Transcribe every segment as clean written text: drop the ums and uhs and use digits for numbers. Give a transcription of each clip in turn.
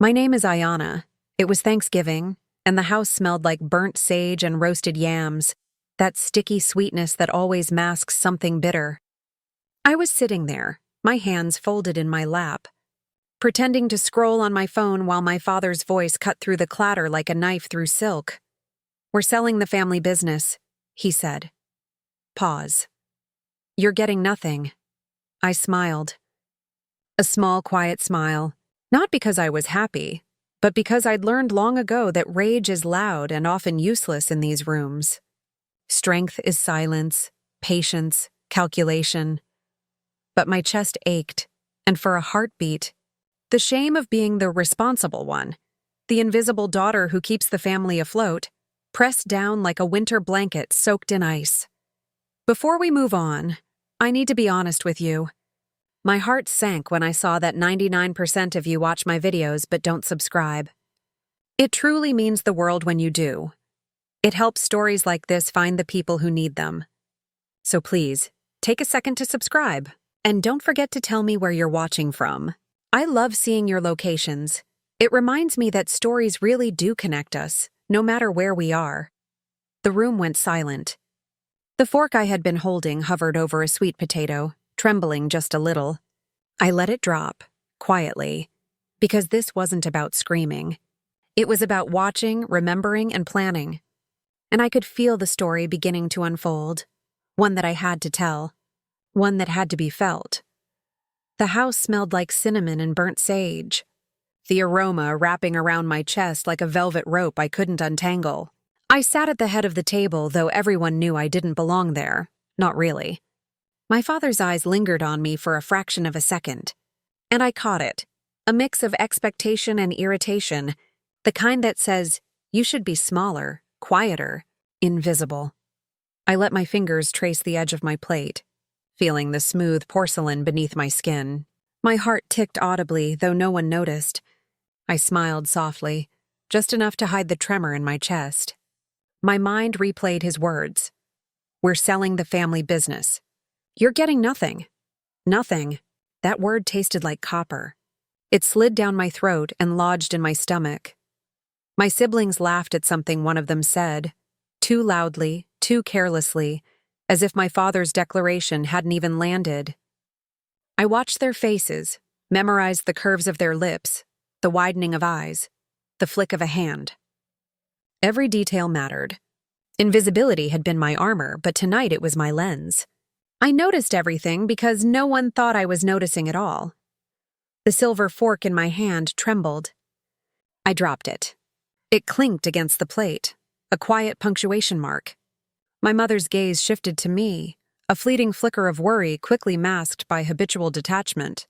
My name is Ayana. It was Thanksgiving, and the house smelled like burnt sage and roasted yams, that sticky sweetness that always masks something bitter. I was sitting there, my hands folded in my lap, pretending to scroll on my phone while my father's voice cut through the clatter like a knife through silk. "We're selling the family business," he said. Pause. "You're getting nothing." I smiled. A small, quiet smile, not because I was happy, but because I'd learned long ago that rage is loud and often useless in these rooms. Strength is silence, patience, calculation. But my chest ached, and for a heartbeat, the shame of being the responsible one, the invisible daughter who keeps the family afloat, pressed down like a winter blanket soaked in ice. Before we move on, I need to be honest with you. My heart sank when I saw that 99% of you watch my videos but don't subscribe. It truly means the world when you do. It helps stories like this find the people who need them. So please, take a second to subscribe, and don't forget to tell me where you're watching from. I love seeing your locations. It reminds me that stories really do connect us, no matter where we are. The room went silent. The fork I had been holding hovered over a sweet potato, trembling just a little. I let it drop, quietly, because this wasn't about screaming. It was about watching, remembering, and planning. And I could feel the story beginning to unfold, one that I had to tell, one that had to be felt. The house smelled like cinnamon and burnt sage, the aroma wrapping around my chest like a velvet rope I couldn't untangle. I sat at the head of the table, though everyone knew I didn't belong there. Not really. My father's eyes lingered on me for a fraction of a second, and I caught it, a mix of expectation and irritation, the kind that says, you should be smaller, quieter, invisible. I let my fingers trace the edge of my plate, feeling the smooth porcelain beneath my skin. My heart ticked audibly, though no one noticed. I smiled softly, just enough to hide the tremor in my chest. My mind replayed his words. "We're selling the family business. You're getting nothing." Nothing. That word tasted like copper. It slid down my throat and lodged in my stomach. My siblings laughed at something one of them said, too loudly, too carelessly, as if my father's declaration hadn't even landed. I watched their faces, memorized the curves of their lips, the widening of eyes, the flick of a hand. Every detail mattered. Invisibility had been my armor, but tonight it was my lens. I noticed everything because no one thought I was noticing at all. The silver fork in my hand trembled. I dropped it. It clinked against the plate, a quiet punctuation mark. My mother's gaze shifted to me, a fleeting flicker of worry quickly masked by habitual detachment.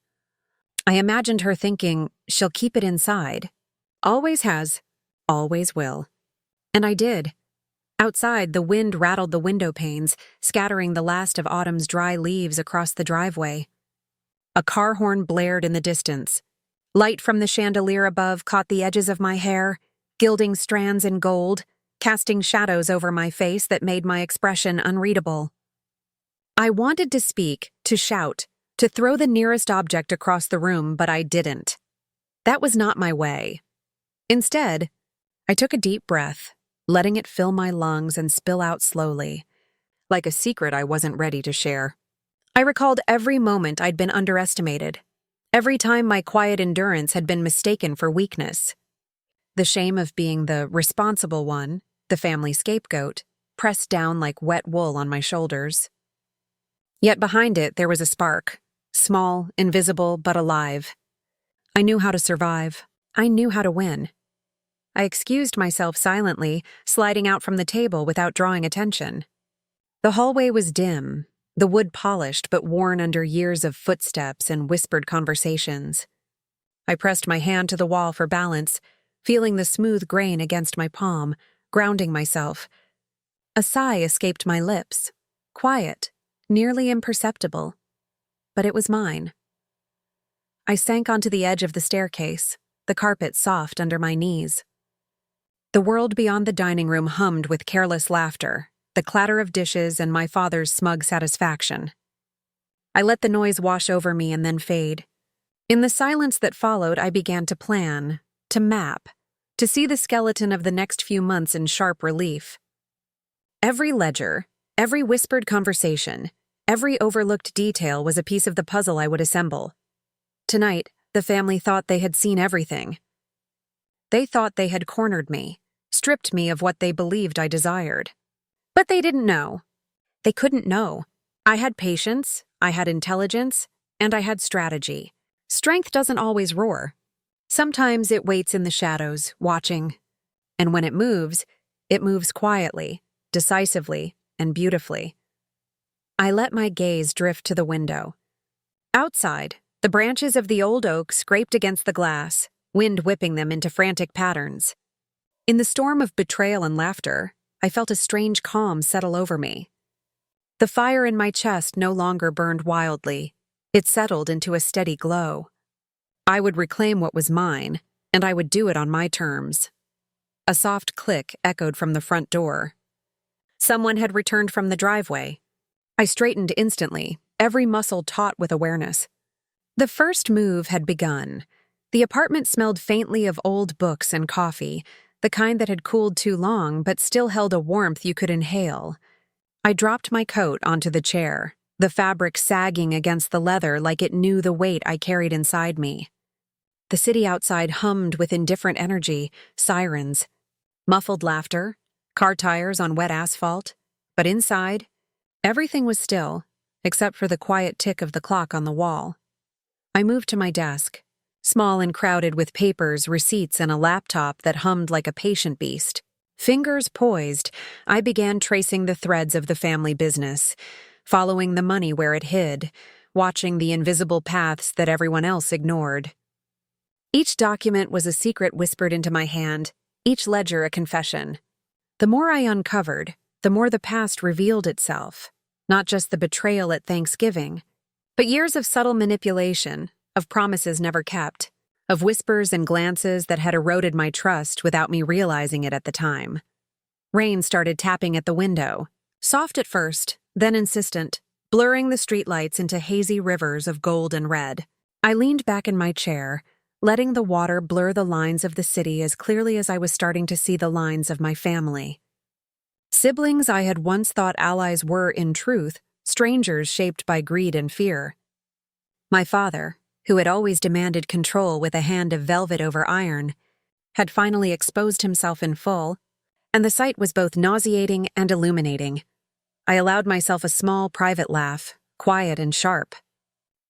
I imagined her thinking, she'll keep it inside. Always has, always will. And I did. Outside, the wind rattled the window panes, scattering the last of autumn's dry leaves across the driveway. A car horn blared in the distance. Light from the chandelier above caught the edges of my hair, gilding strands in gold, casting shadows over my face that made my expression unreadable. I wanted to speak, to shout, to throw the nearest object across the room, but I didn't. That was not my way. Instead, I took a deep breath, letting it fill my lungs and spill out slowly, like a secret I wasn't ready to share. I recalled every moment I'd been underestimated, every time my quiet endurance had been mistaken for weakness. The shame of being the responsible one, the family scapegoat, pressed down like wet wool on my shoulders. Yet behind it there was a spark, small, invisible, but alive. I knew how to survive. I knew how to win. I excused myself silently, sliding out from the table without drawing attention. The hallway was dim, the wood polished but worn under years of footsteps and whispered conversations. I pressed my hand to the wall for balance, feeling the smooth grain against my palm, grounding myself. A sigh escaped my lips, quiet, nearly imperceptible, but it was mine. I sank onto the edge of the staircase, the carpet soft under my knees. The world beyond the dining room hummed with careless laughter, the clatter of dishes and my father's smug satisfaction. I let the noise wash over me and then fade. In the silence that followed, I began to plan, to map, to see the skeleton of the next few months in sharp relief. Every ledger, every whispered conversation, every overlooked detail was a piece of the puzzle I would assemble. Tonight, the family thought they had seen everything. They thought they had cornered me, stripped me of what they believed I desired. But they didn't know. They couldn't know. I had patience, I had intelligence, and I had strategy. Strength doesn't always roar. Sometimes it waits in the shadows, watching. And when it moves quietly, decisively, and beautifully. I let my gaze drift to the window. Outside, the branches of the old oak scraped against the glass, wind whipping them into frantic patterns. In the storm of betrayal and laughter, I felt a strange calm settle over me. The fire in my chest no longer burned wildly. It settled into a steady glow. I would reclaim what was mine, and I would do it on my terms. A soft click echoed from the front door. Someone had returned from the driveway. I straightened instantly, every muscle taut with awareness. The first move had begun. The apartment smelled faintly of old books and coffee, the kind that had cooled too long but still held a warmth you could inhale. I dropped my coat onto the chair, the fabric sagging against the leather like it knew the weight I carried inside me. The city outside hummed with indifferent energy, sirens, muffled laughter, car tires on wet asphalt, but inside, everything was still, except for the quiet tick of the clock on the wall. I moved to my desk, small and crowded with papers, receipts, and a laptop that hummed like a patient beast. Fingers poised, I began tracing the threads of the family business, following the money where it hid, watching the invisible paths that everyone else ignored. Each document was a secret whispered into my hand, each ledger a confession. The more I uncovered, the more the past revealed itself, not just the betrayal at Thanksgiving, but years of subtle manipulation, of promises never kept, of whispers and glances that had eroded my trust without me realizing it at the time. Rain started tapping at the window, soft at first, then insistent, blurring the streetlights into hazy rivers of gold and red. I leaned back in my chair, letting the water blur the lines of the city as clearly as I was starting to see the lines of my family. Siblings I had once thought allies were, in truth, strangers shaped by greed and fear. My father, who had always demanded control with a hand of velvet over iron, had finally exposed himself in full, and the sight was both nauseating and illuminating. I allowed myself a small, private laugh, quiet and sharp.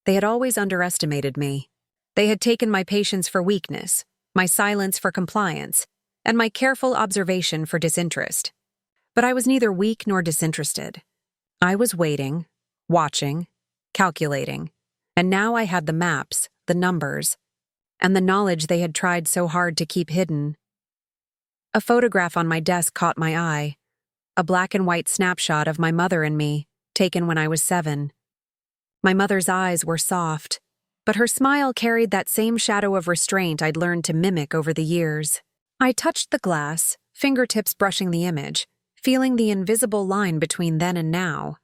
They had always underestimated me. They had taken my patience for weakness, my silence for compliance, and my careful observation for disinterest. But I was neither weak nor disinterested. I was waiting, watching, calculating, and now I had the maps, the numbers, and the knowledge they had tried so hard to keep hidden. A photograph on my desk caught my eye, a black and white snapshot of my mother and me, taken when I was 7. My mother's eyes were soft, but her smile carried that same shadow of restraint I'd learned to mimic over the years. I touched the glass, fingertips brushing the image, feeling the invisible line between then and now.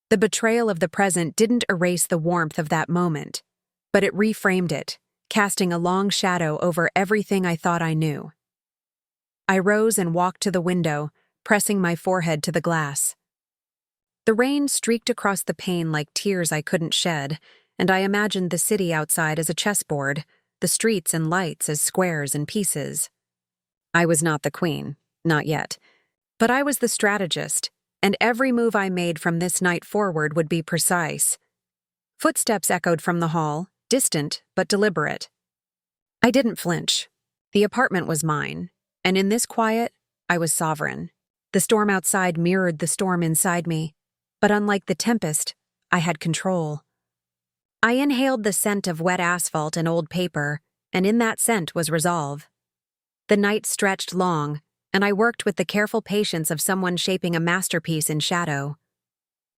The betrayal of the present didn't erase the warmth of that moment, but it reframed it, casting a long shadow over everything I thought I knew. I rose and walked to the window, pressing my forehead to the glass. The rain streaked across the pane like tears I couldn't shed, and I imagined the city outside as a chessboard, the streets and lights as squares and pieces. I was not the queen, not yet. But I was the strategist, and every move I made from this night forward would be precise. Footsteps echoed from the hall, distant but deliberate. I didn't flinch. The apartment was mine, and in this quiet, I was sovereign. The storm outside mirrored the storm inside me, but unlike the tempest, I had control. I inhaled the scent of wet asphalt and old paper, and in that scent was resolve. The night stretched long, and I worked with the careful patience of someone shaping a masterpiece in shadow.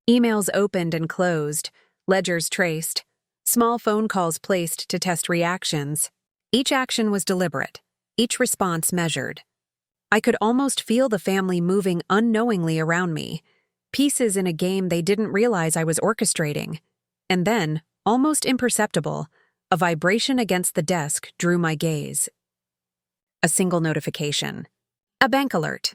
Emails opened and closed, ledgers traced, small phone calls placed to test reactions. Each action was deliberate, each response measured. I could almost feel the family moving unknowingly around me, pieces in a game they didn't realize I was orchestrating. And then, almost imperceptible, a vibration against the desk drew my gaze. A single notification. A bank alert.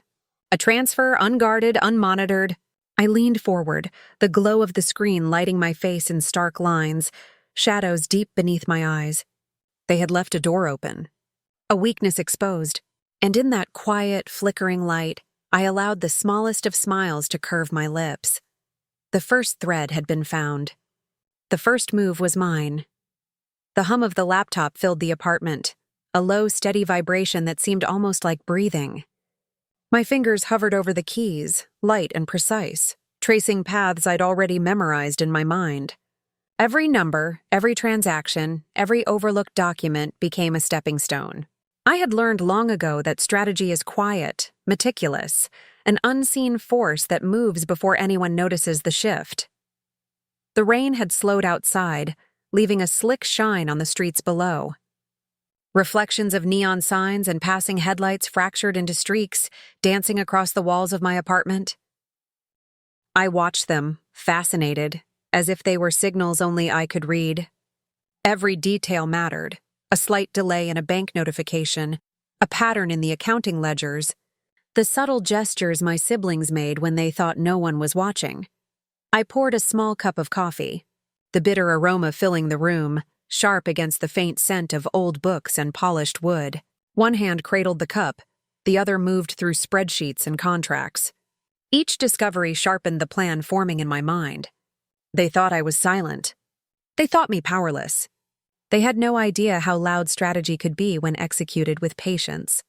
A transfer, unguarded, unmonitored. I leaned forward, the glow of the screen lighting my face in stark lines, shadows deep beneath my eyes. They had left a door open. A weakness exposed. And in that quiet, flickering light, I allowed the smallest of smiles to curve my lips. The first thread had been found. The first move was mine. The hum of the laptop filled the apartment, a low, steady vibration that seemed almost like breathing. My fingers hovered over the keys, light and precise, tracing paths I'd already memorized in my mind. Every number, every transaction, every overlooked document became a stepping stone. I had learned long ago that strategy is quiet, meticulous, an unseen force that moves before anyone notices the shift. The rain had slowed outside, leaving a slick shine on the streets below. Reflections of neon signs and passing headlights fractured into streaks, dancing across the walls of my apartment. I watched them, fascinated, as if they were signals only I could read. Every detail mattered. A slight delay in a bank notification, a pattern in the accounting ledgers, the subtle gestures my siblings made when they thought no one was watching. I poured a small cup of coffee, the bitter aroma filling the room, sharp against the faint scent of old books and polished wood. One hand cradled the cup, the other moved through spreadsheets and contracts. Each discovery sharpened the plan forming in my mind. They thought I was silent. They thought me powerless. They had no idea how loud strategy could be when executed with patience.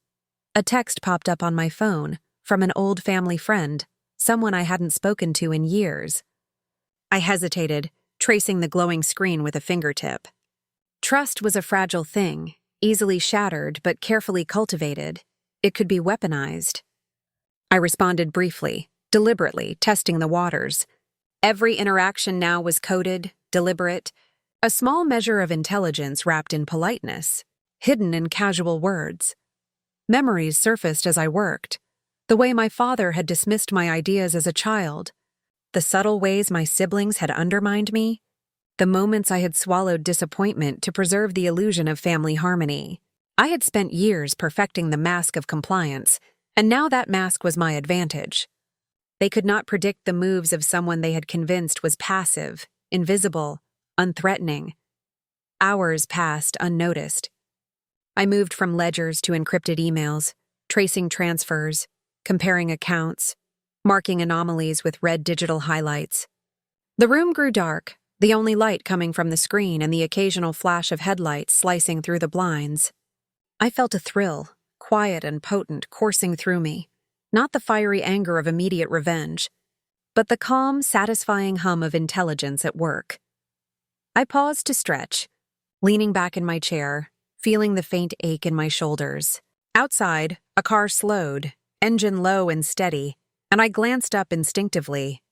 A text popped up on my phone from an old family friend, someone I hadn't spoken to in years. I hesitated, tracing the glowing screen with a fingertip. Trust was a fragile thing, easily shattered but carefully cultivated. It could be weaponized. I responded briefly, deliberately, testing the waters. Every interaction now was coded, deliberate, a small measure of intelligence wrapped in politeness, hidden in casual words. Memories surfaced as I worked, the way my father had dismissed my ideas as a child, the subtle ways my siblings had undermined me, the moments I had swallowed disappointment to preserve the illusion of family harmony. I had spent years perfecting the mask of compliance, and now that mask was my advantage. They could not predict the moves of someone they had convinced was passive, invisible, unthreatening. Hours passed unnoticed. I moved from ledgers to encrypted emails, tracing transfers, comparing accounts, marking anomalies with red digital highlights. The room grew dark, the only light coming from the screen and the occasional flash of headlights slicing through the blinds. I felt a thrill, quiet and potent, coursing through me, not the fiery anger of immediate revenge, but the calm, satisfying hum of intelligence at work. I paused to stretch, leaning back in my chair, feeling the faint ache in my shoulders. Outside, a car slowed, engine low and steady, and I glanced up instinctively.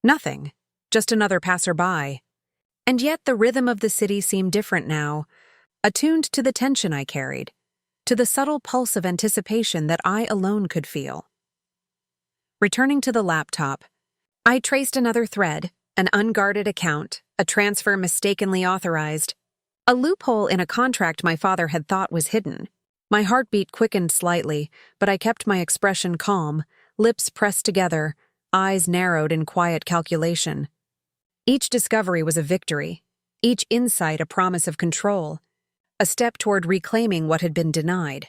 Nothing, just another passerby. And yet the rhythm of the city seemed different now, attuned to the tension I carried, to the subtle pulse of anticipation that I alone could feel. Returning to the laptop, I traced another thread, an unguarded account, a transfer mistakenly authorized, a loophole in a contract my father had thought was hidden. My heartbeat quickened slightly, but I kept my expression calm, lips pressed together, eyes narrowed in quiet calculation. Each discovery was a victory, each insight a promise of control, a step toward reclaiming what had been denied.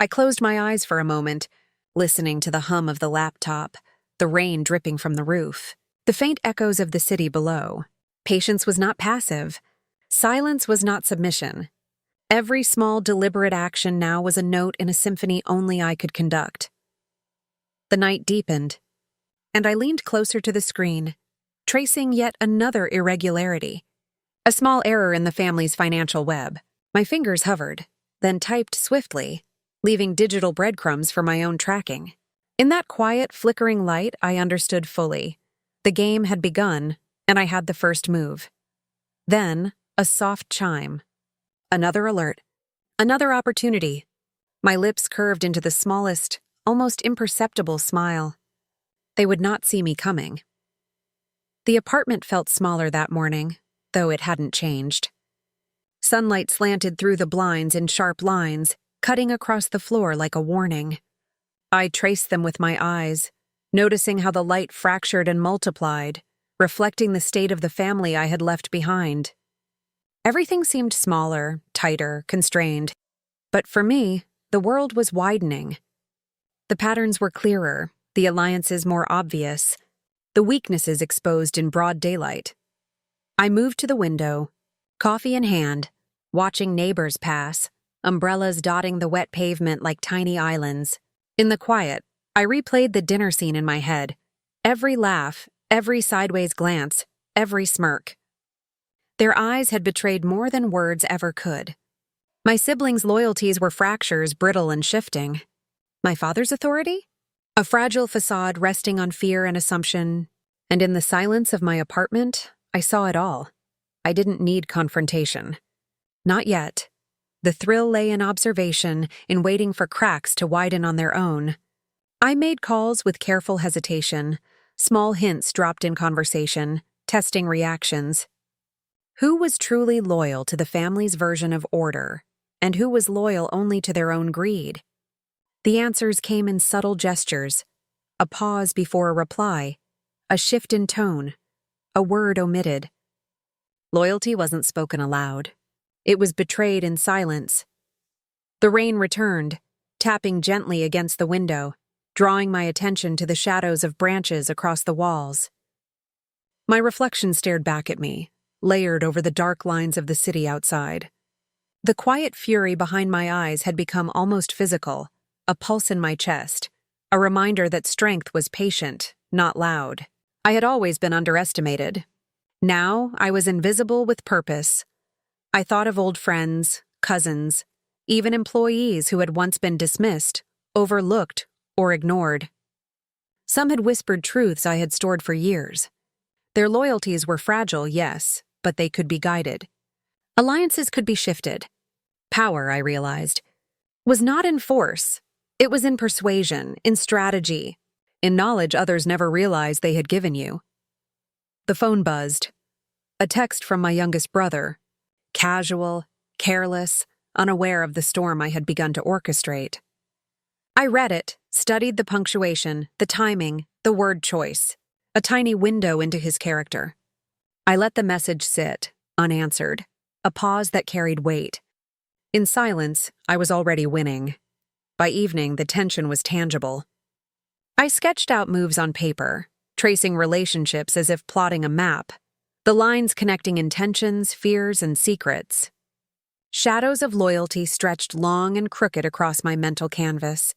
I closed my eyes for a moment, listening to the hum of the laptop, the rain dripping from the roof, the faint echoes of the city below. Patience was not passive. Silence was not submission. Every small, deliberate action now was a note in a symphony only I could conduct. The night deepened, and I leaned closer to the screen, tracing yet another irregularity. A small error in the family's financial web. My fingers hovered, then typed swiftly, leaving digital breadcrumbs for my own tracking. In that quiet, flickering light, I understood fully. The game had begun, and I had the first move. Then, a soft chime. Another alert. Another opportunity. My lips curved into the smallest, almost imperceptible smile. They would not see me coming. The apartment felt smaller that morning, though it hadn't changed. Sunlight slanted through the blinds in sharp lines, cutting across the floor like a warning. I traced them with my eyes, noticing how the light fractured and multiplied, reflecting the state of the family I had left behind. Everything seemed smaller, tighter, constrained, but for me, the world was widening. The patterns were clearer, the alliances more obvious, the weaknesses exposed in broad daylight. I moved to the window, coffee in hand, watching neighbors pass, umbrellas dotting the wet pavement like tiny islands. In the quiet, I replayed the dinner scene in my head. Every laugh, every sideways glance, every smirk. Their eyes had betrayed more than words ever could. My siblings' loyalties were fractures, brittle and shifting. My father's authority? A fragile facade resting on fear and assumption, and in the silence of my apartment, I saw it all. I didn't need confrontation. Not yet. The thrill lay in observation, in waiting for cracks to widen on their own. I made calls with careful hesitation, small hints dropped in conversation, testing reactions. Who was truly loyal to the family's version of order, and who was loyal only to their own greed? The answers came in subtle gestures, a pause before a reply, a shift in tone, a word omitted. Loyalty wasn't spoken aloud. It was betrayed in silence. The rain returned, tapping gently against the window, drawing my attention to the shadows of branches across the walls. My reflection stared back at me, layered over the dark lines of the city outside. The quiet fury behind my eyes had become almost physical, a pulse in my chest, a reminder that strength was patient, not loud. I had always been underestimated. Now I was invisible with purpose. I thought of old friends, cousins, even employees who had once been dismissed, overlooked, or ignored. Some had whispered truths I had stored for years. Their loyalties were fragile, yes, but they could be guided. Alliances could be shifted. Power, I realized, was not in force. It was in persuasion, in strategy, in knowledge others never realized they had given you. The phone buzzed. A text from my youngest brother. Casual, careless, unaware of the storm I had begun to orchestrate. I read it, studied the punctuation, the timing, the word choice, a tiny window into his character. I let the message sit, unanswered, a pause that carried weight. In silence, I was already winning. By evening, the tension was tangible. I sketched out moves on paper, tracing relationships as if plotting a map, the lines connecting intentions, fears, and secrets. Shadows of loyalty stretched long and crooked across my mental canvas.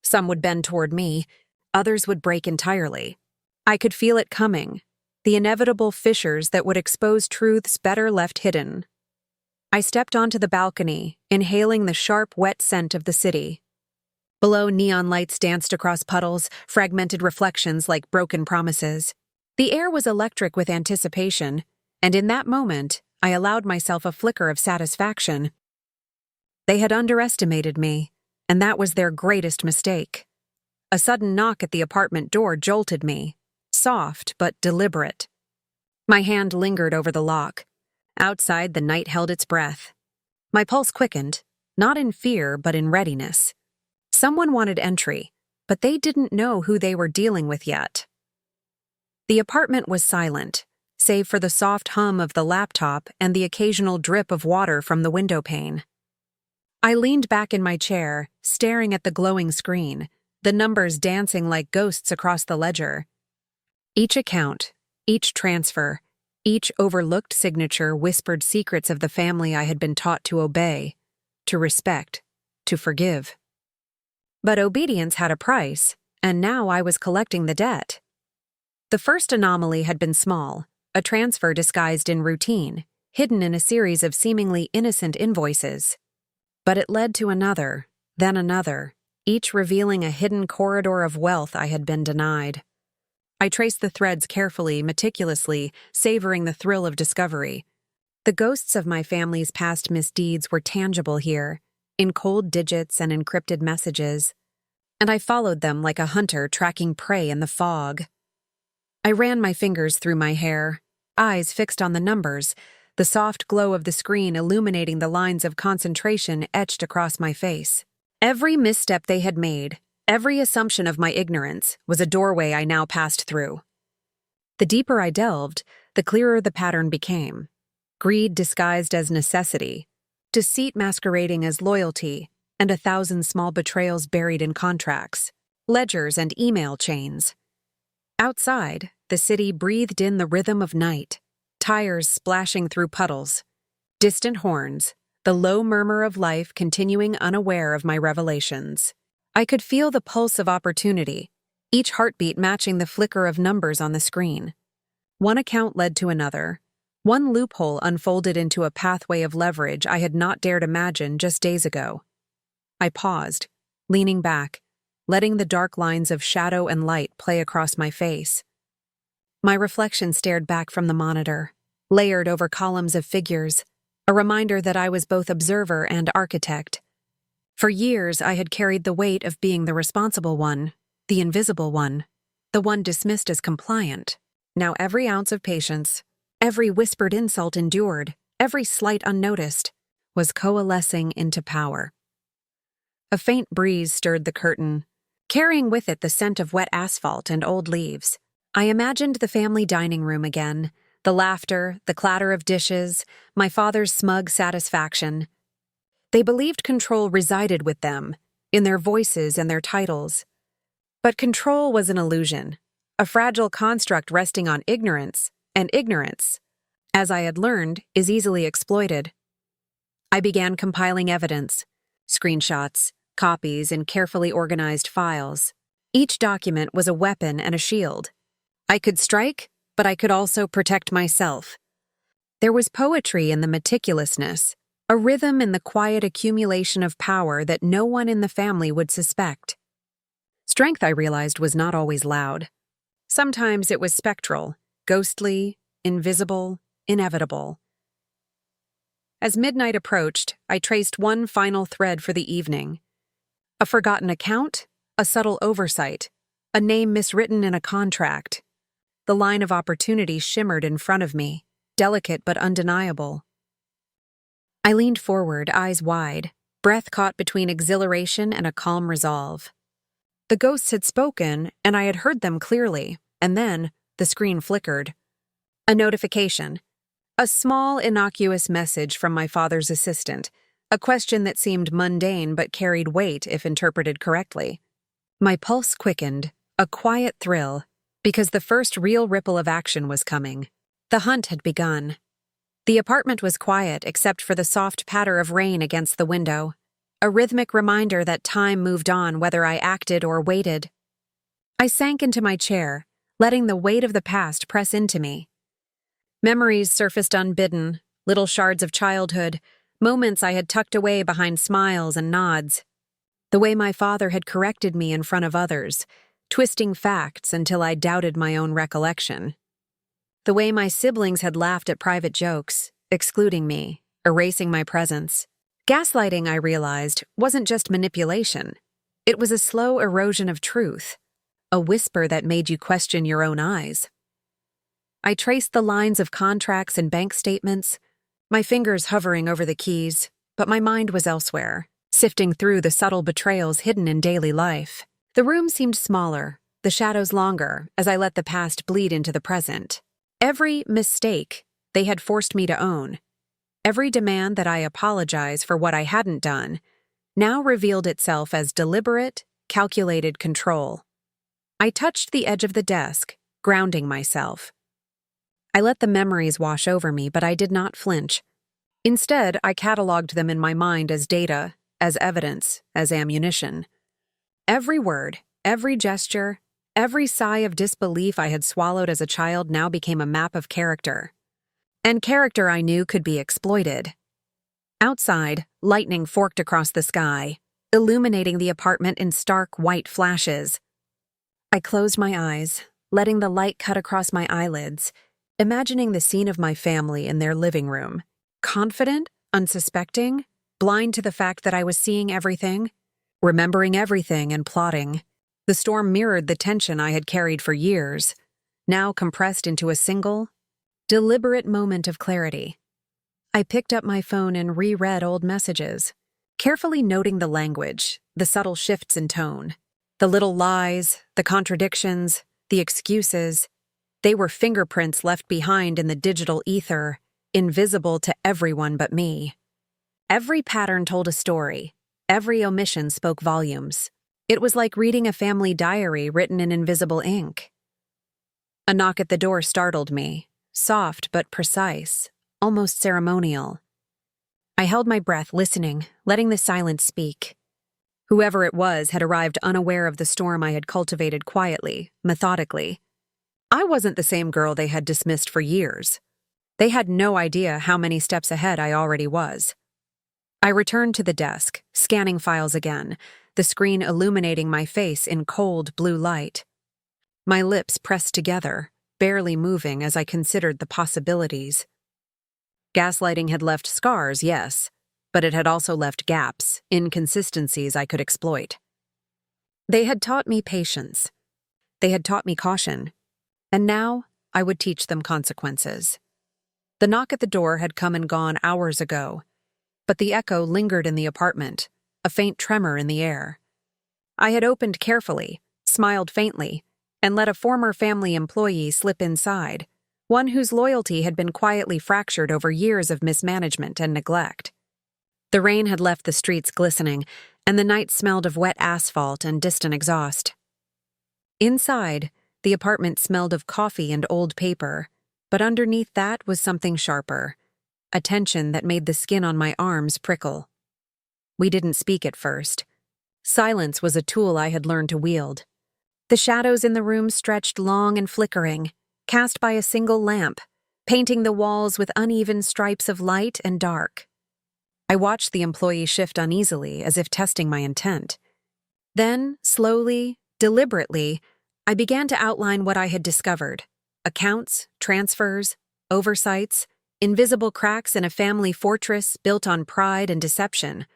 Some would bend toward me, others would break entirely. I could feel it coming, the inevitable fissures that would expose truths better left hidden. I stepped onto the balcony, inhaling the sharp, wet scent of the city. Below, neon lights danced across puddles, fragmented reflections like broken promises. The air was electric with anticipation, and in that moment, I allowed myself a flicker of satisfaction. They had underestimated me, and that was their greatest mistake. A sudden knock at the apartment door jolted me, soft but deliberate. My hand lingered over the lock. Outside, the night held its breath. My pulse quickened, not in fear but in readiness. Someone wanted entry, but they didn't know who they were dealing with yet. The apartment was silent, save for the soft hum of the laptop and the occasional drip of water from the window pane. I leaned back in my chair, staring at the glowing screen, the numbers dancing like ghosts across the ledger. Each account, each transfer, each overlooked signature whispered secrets of the family I had been taught to obey, to respect, to forgive. But obedience had a price, and now I was collecting the debt. The first anomaly had been small, a transfer disguised in routine, hidden in a series of seemingly innocent invoices. But it led to another, then another, each revealing a hidden corridor of wealth I had been denied. I traced the threads carefully, meticulously, savoring the thrill of discovery. The ghosts of my family's past misdeeds were tangible here, in cold digits and encrypted messages, and I followed them like a hunter tracking prey in the fog. I ran my fingers through my hair, eyes fixed on the numbers, the soft glow of the screen illuminating the lines of concentration etched across my face. Every misstep they had made, every assumption of my ignorance, was a doorway I now passed through. The deeper I delved, the clearer the pattern became. Greed disguised as necessity, deceit masquerading as loyalty, and 1,000 small betrayals buried in contracts, ledgers, and email chains. Outside, the city breathed in the rhythm of night, tires splashing through puddles, distant horns, the low murmur of life continuing unaware of my revelations. I could feel the pulse of opportunity, each heartbeat matching the flicker of numbers on the screen. One account led to another. One loophole unfolded into a pathway of leverage I had not dared imagine just days ago. I paused, leaning back, letting the dark lines of shadow and light play across my face. My reflection stared back from the monitor, layered over columns of figures, a reminder that I was both observer and architect. For years, I had carried the weight of being the responsible one, the invisible one, the one dismissed as compliant. Now every ounce of patience, every whispered insult endured, every slight unnoticed, was coalescing into power. A faint breeze stirred the curtain, carrying with it the scent of wet asphalt and old leaves. I imagined the family dining room again, the laughter, the clatter of dishes, my father's smug satisfaction. They believed control resided with them, in their voices and their titles. But control was an illusion, a fragile construct resting on ignorance, and ignorance, as I had learned, is easily exploited. I began compiling evidence, screenshots, copies, and carefully organized files. Each document was a weapon and a shield. I could strike, but I could also protect myself. There was poetry in the meticulousness, a rhythm in the quiet accumulation of power that no one in the family would suspect. Strength, I realized, was not always loud. Sometimes it was spectral, ghostly, invisible, inevitable. As midnight approached, I traced one final thread for the evening. A forgotten account, a subtle oversight, a name miswritten in a contract. The line of opportunity shimmered in front of me, delicate but undeniable. I leaned forward, eyes wide, breath caught between exhilaration and a calm resolve. The ghosts had spoken, and I had heard them clearly, and then the screen flickered. A notification. A small, innocuous message from my father's assistant, a question that seemed mundane but carried weight if interpreted correctly. My pulse quickened, a quiet thrill, because the first real ripple of action was coming. The hunt had begun. The apartment was quiet except for the soft patter of rain against the window, a rhythmic reminder that time moved on whether I acted or waited. I sank into my chair, letting the weight of the past press into me. Memories surfaced unbidden, little shards of childhood, moments I had tucked away behind smiles and nods. The way my father had corrected me in front of others, twisting facts until I doubted my own recollection. The way my siblings had laughed at private jokes, excluding me, erasing my presence. Gaslighting, I realized, wasn't just manipulation. It was a slow erosion of truth, a whisper that made you question your own eyes. I traced the lines of contracts and bank statements, my fingers hovering over the keys, but my mind was elsewhere, sifting through the subtle betrayals hidden in daily life. The room seemed smaller, the shadows longer, as I let the past bleed into the present. Every mistake they had forced me to own, every demand that I apologize for what I hadn't done, now revealed itself as deliberate, calculated control. I touched the edge of the desk, grounding myself. I let the memories wash over me, but I did not flinch. Instead, I cataloged them in my mind as data, as evidence, as ammunition. Every word, every gesture, every sigh of disbelief I had swallowed as a child now became a map of character. And character I knew could be exploited. Outside, lightning forked across the sky, illuminating the apartment in stark white flashes. I closed my eyes, letting the light cut across my eyelids, imagining the scene of my family in their living room, confident, unsuspecting, blind to the fact that I was seeing everything, remembering everything and plotting. The storm mirrored the tension I had carried for years, now compressed into a single, deliberate moment of clarity. I picked up my phone and reread old messages, carefully noting the language, the subtle shifts in tone. The little lies, the contradictions, the excuses. They were fingerprints left behind in the digital ether, invisible to everyone but me. Every pattern told a story. Every omission spoke volumes. It was like reading a family diary written in invisible ink. A knock at the door startled me, soft but precise, almost ceremonial. I held my breath, listening, letting the silence speak. Whoever it was had arrived unaware of the storm I had cultivated quietly, methodically. I wasn't the same girl they had dismissed for years. They had no idea how many steps ahead I already was. I returned to the desk, scanning files again, the screen illuminating my face in cold blue light. My lips pressed together, barely moving as I considered the possibilities. Gaslighting had left scars, yes, but it had also left gaps, inconsistencies I could exploit. They had taught me patience. They had taught me caution. And now I would teach them consequences. The knock at the door had come and gone hours ago, but the echo lingered in the apartment, a faint tremor in the air. I had opened carefully, smiled faintly, and let a former family employee slip inside, one whose loyalty had been quietly fractured over years of mismanagement and neglect. The rain had left the streets glistening, and the night smelled of wet asphalt and distant exhaust. Inside, the apartment smelled of coffee and old paper, but underneath that was something sharper, a tension that made the skin on my arms prickle. We didn't speak at first. Silence was a tool I had learned to wield. The shadows in the room stretched long and flickering, cast by a single lamp, painting the walls with uneven stripes of light and dark. I watched the employee shift uneasily, as if testing my intent. Then, slowly, deliberately, I began to outline what I had discovered: accounts, transfers, oversights, invisible cracks in a family fortress built on pride and deception.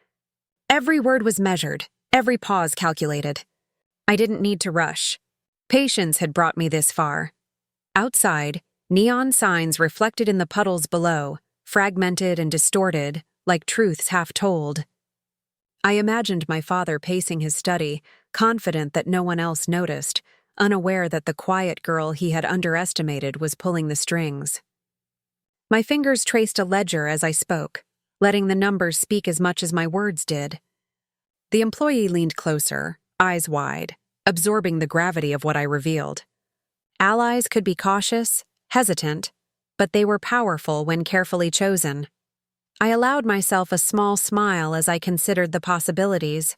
Every word was measured, every pause calculated. I didn't need to rush. Patience had brought me this far. Outside, neon signs reflected in the puddles below, fragmented and distorted, like truths half told. I imagined my father pacing his study, confident that no one else noticed, unaware that the quiet girl he had underestimated was pulling the strings. My fingers traced a ledger as I spoke, letting the numbers speak as much as my words did. The employee leaned closer, eyes wide, absorbing the gravity of what I revealed. Allies could be cautious, hesitant, but they were powerful when carefully chosen. I allowed myself a small smile as I considered the possibilities.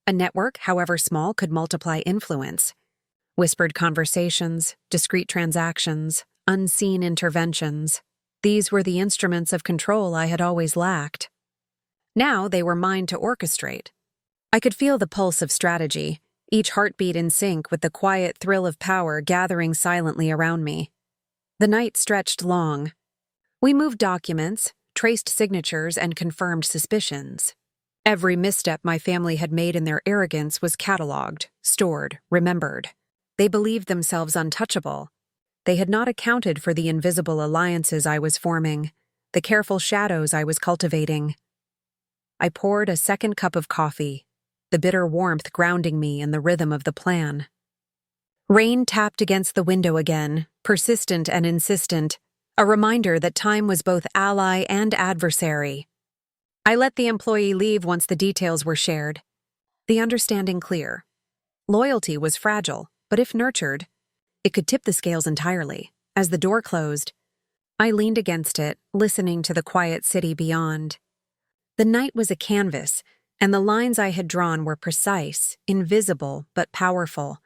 A network, however small, could multiply influence. Whispered conversations, discreet transactions, unseen interventions. These were the instruments of control I had always lacked. Now they were mine to orchestrate. I could feel the pulse of strategy, each heartbeat in sync with the quiet thrill of power gathering silently around me. The night stretched long. We moved documents, traced signatures, and confirmed suspicions. Every misstep my family had made in their arrogance was catalogued, stored, remembered. They believed themselves untouchable. They had not accounted for the invisible alliances I was forming, the careful shadows I was cultivating. I poured a second cup of coffee, the bitter warmth grounding me in the rhythm of the plan. Rain tapped against the window again, persistent and insistent, a reminder that time was both ally and adversary. I let the employee leave once the details were shared, the understanding clear. Loyalty was fragile, but if nurtured, it could tip the scales entirely. As the door closed, I leaned against it, listening to the quiet city beyond. The night was a canvas, and the lines I had drawn were precise, invisible, but powerful.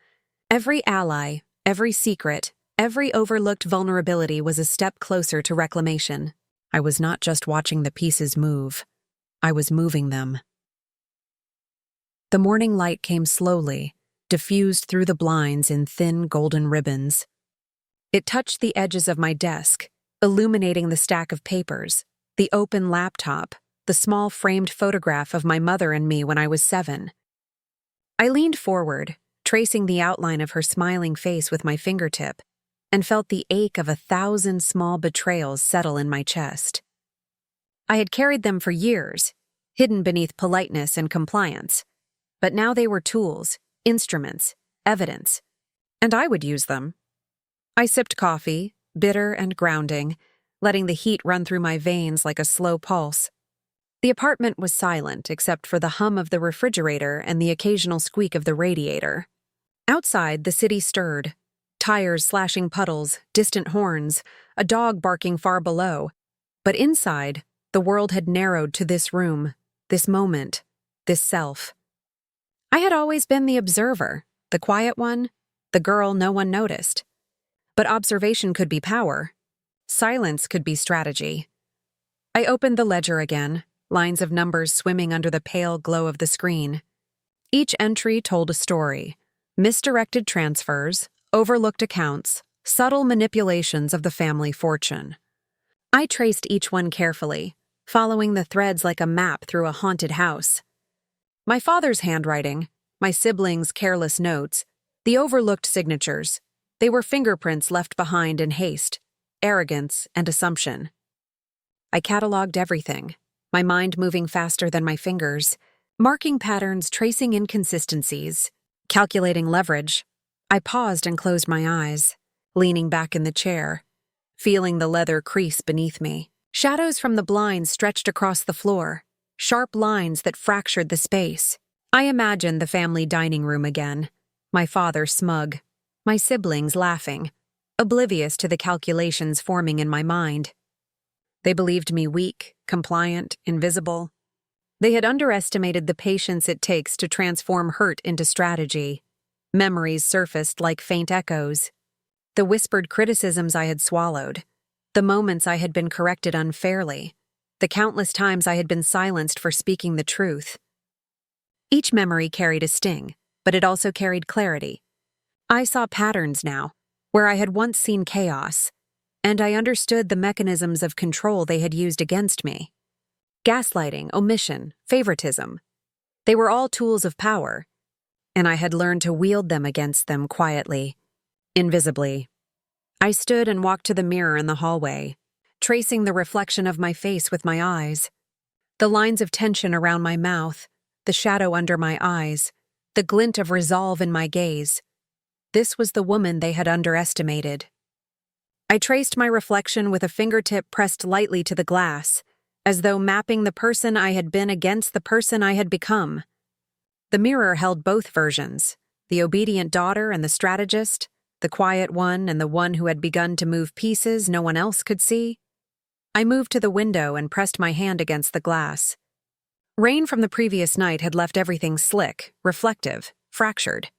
Every ally, every secret, every overlooked vulnerability was a step closer to reclamation. I was not just watching the pieces move. I was moving them. The morning light came slowly, diffused through the blinds in thin golden ribbons. It touched the edges of my desk, illuminating the stack of papers, the open laptop, the small framed photograph of my mother and me when I was 7. I leaned forward, tracing the outline of her smiling face with my fingertip, and felt the ache of 1,000 small betrayals settle in my chest. I had carried them for years, hidden beneath politeness and compliance. But now they were tools, instruments, evidence, and I would use them. I sipped coffee, bitter and grounding, letting the heat run through my veins like a slow pulse. The apartment was silent except for the hum of the refrigerator and the occasional squeak of the radiator. Outside, the city stirred. Tires slashing puddles, distant horns, a dog barking far below. But inside, the world had narrowed to this room, this moment, this self. I had always been the observer, the quiet one, the girl no one noticed. But observation could be power. Silence could be strategy. I opened the ledger again, lines of numbers swimming under the pale glow of the screen. Each entry told a story. Misdirected transfers, overlooked accounts, subtle manipulations of the family fortune. I traced each one carefully, following the threads like a map through a haunted house. My father's handwriting, my siblings' careless notes, the overlooked signatures, they were fingerprints left behind in haste, arrogance, and assumption. I cataloged everything, my mind moving faster than my fingers, marking patterns, tracing inconsistencies, calculating leverage. I paused and closed my eyes, leaning back in the chair, feeling the leather crease beneath me. Shadows from the blinds stretched across the floor, sharp lines that fractured the space. I imagined the family dining room again, my father smug, my siblings laughing, oblivious to the calculations forming in my mind. They believed me weak, compliant, invisible. They had underestimated the patience it takes to transform hurt into strategy. Memories surfaced like faint echoes. The whispered criticisms I had swallowed, the moments I had been corrected unfairly, the countless times I had been silenced for speaking the truth. Each memory carried a sting, but it also carried clarity. I saw patterns now, where I had once seen chaos, and I understood the mechanisms of control they had used against me. Gaslighting, omission, favoritism. They were all tools of power, and I had learned to wield them against them quietly, invisibly. I stood and walked to the mirror in the hallway, tracing the reflection of my face with my eyes. The lines of tension around my mouth, the shadow under my eyes, the glint of resolve in my gaze. This was the woman they had underestimated. I traced my reflection with a fingertip pressed lightly to the glass, as though mapping the person I had been against the person I had become. The mirror held both versions, the obedient daughter and the strategist, the quiet one and the one who had begun to move pieces no one else could see. I moved to the window and pressed my hand against the glass. Rain from the previous night had left everything slick, reflective, fractured.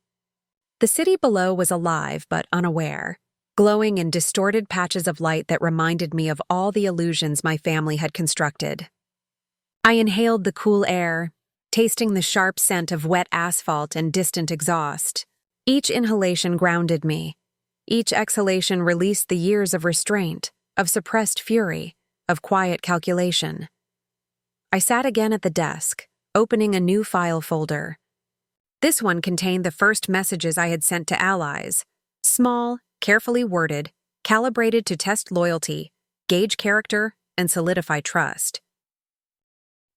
The city below was alive but unaware, glowing in distorted patches of light that reminded me of all the illusions my family had constructed. I inhaled the cool air, tasting the sharp scent of wet asphalt and distant exhaust. Each inhalation grounded me. Each exhalation released the years of restraint, of suppressed fury, of quiet calculation. I sat again at the desk, opening a new file folder. This one contained the first messages I had sent to allies, small, carefully worded, calibrated to test loyalty, gauge character, and solidify trust.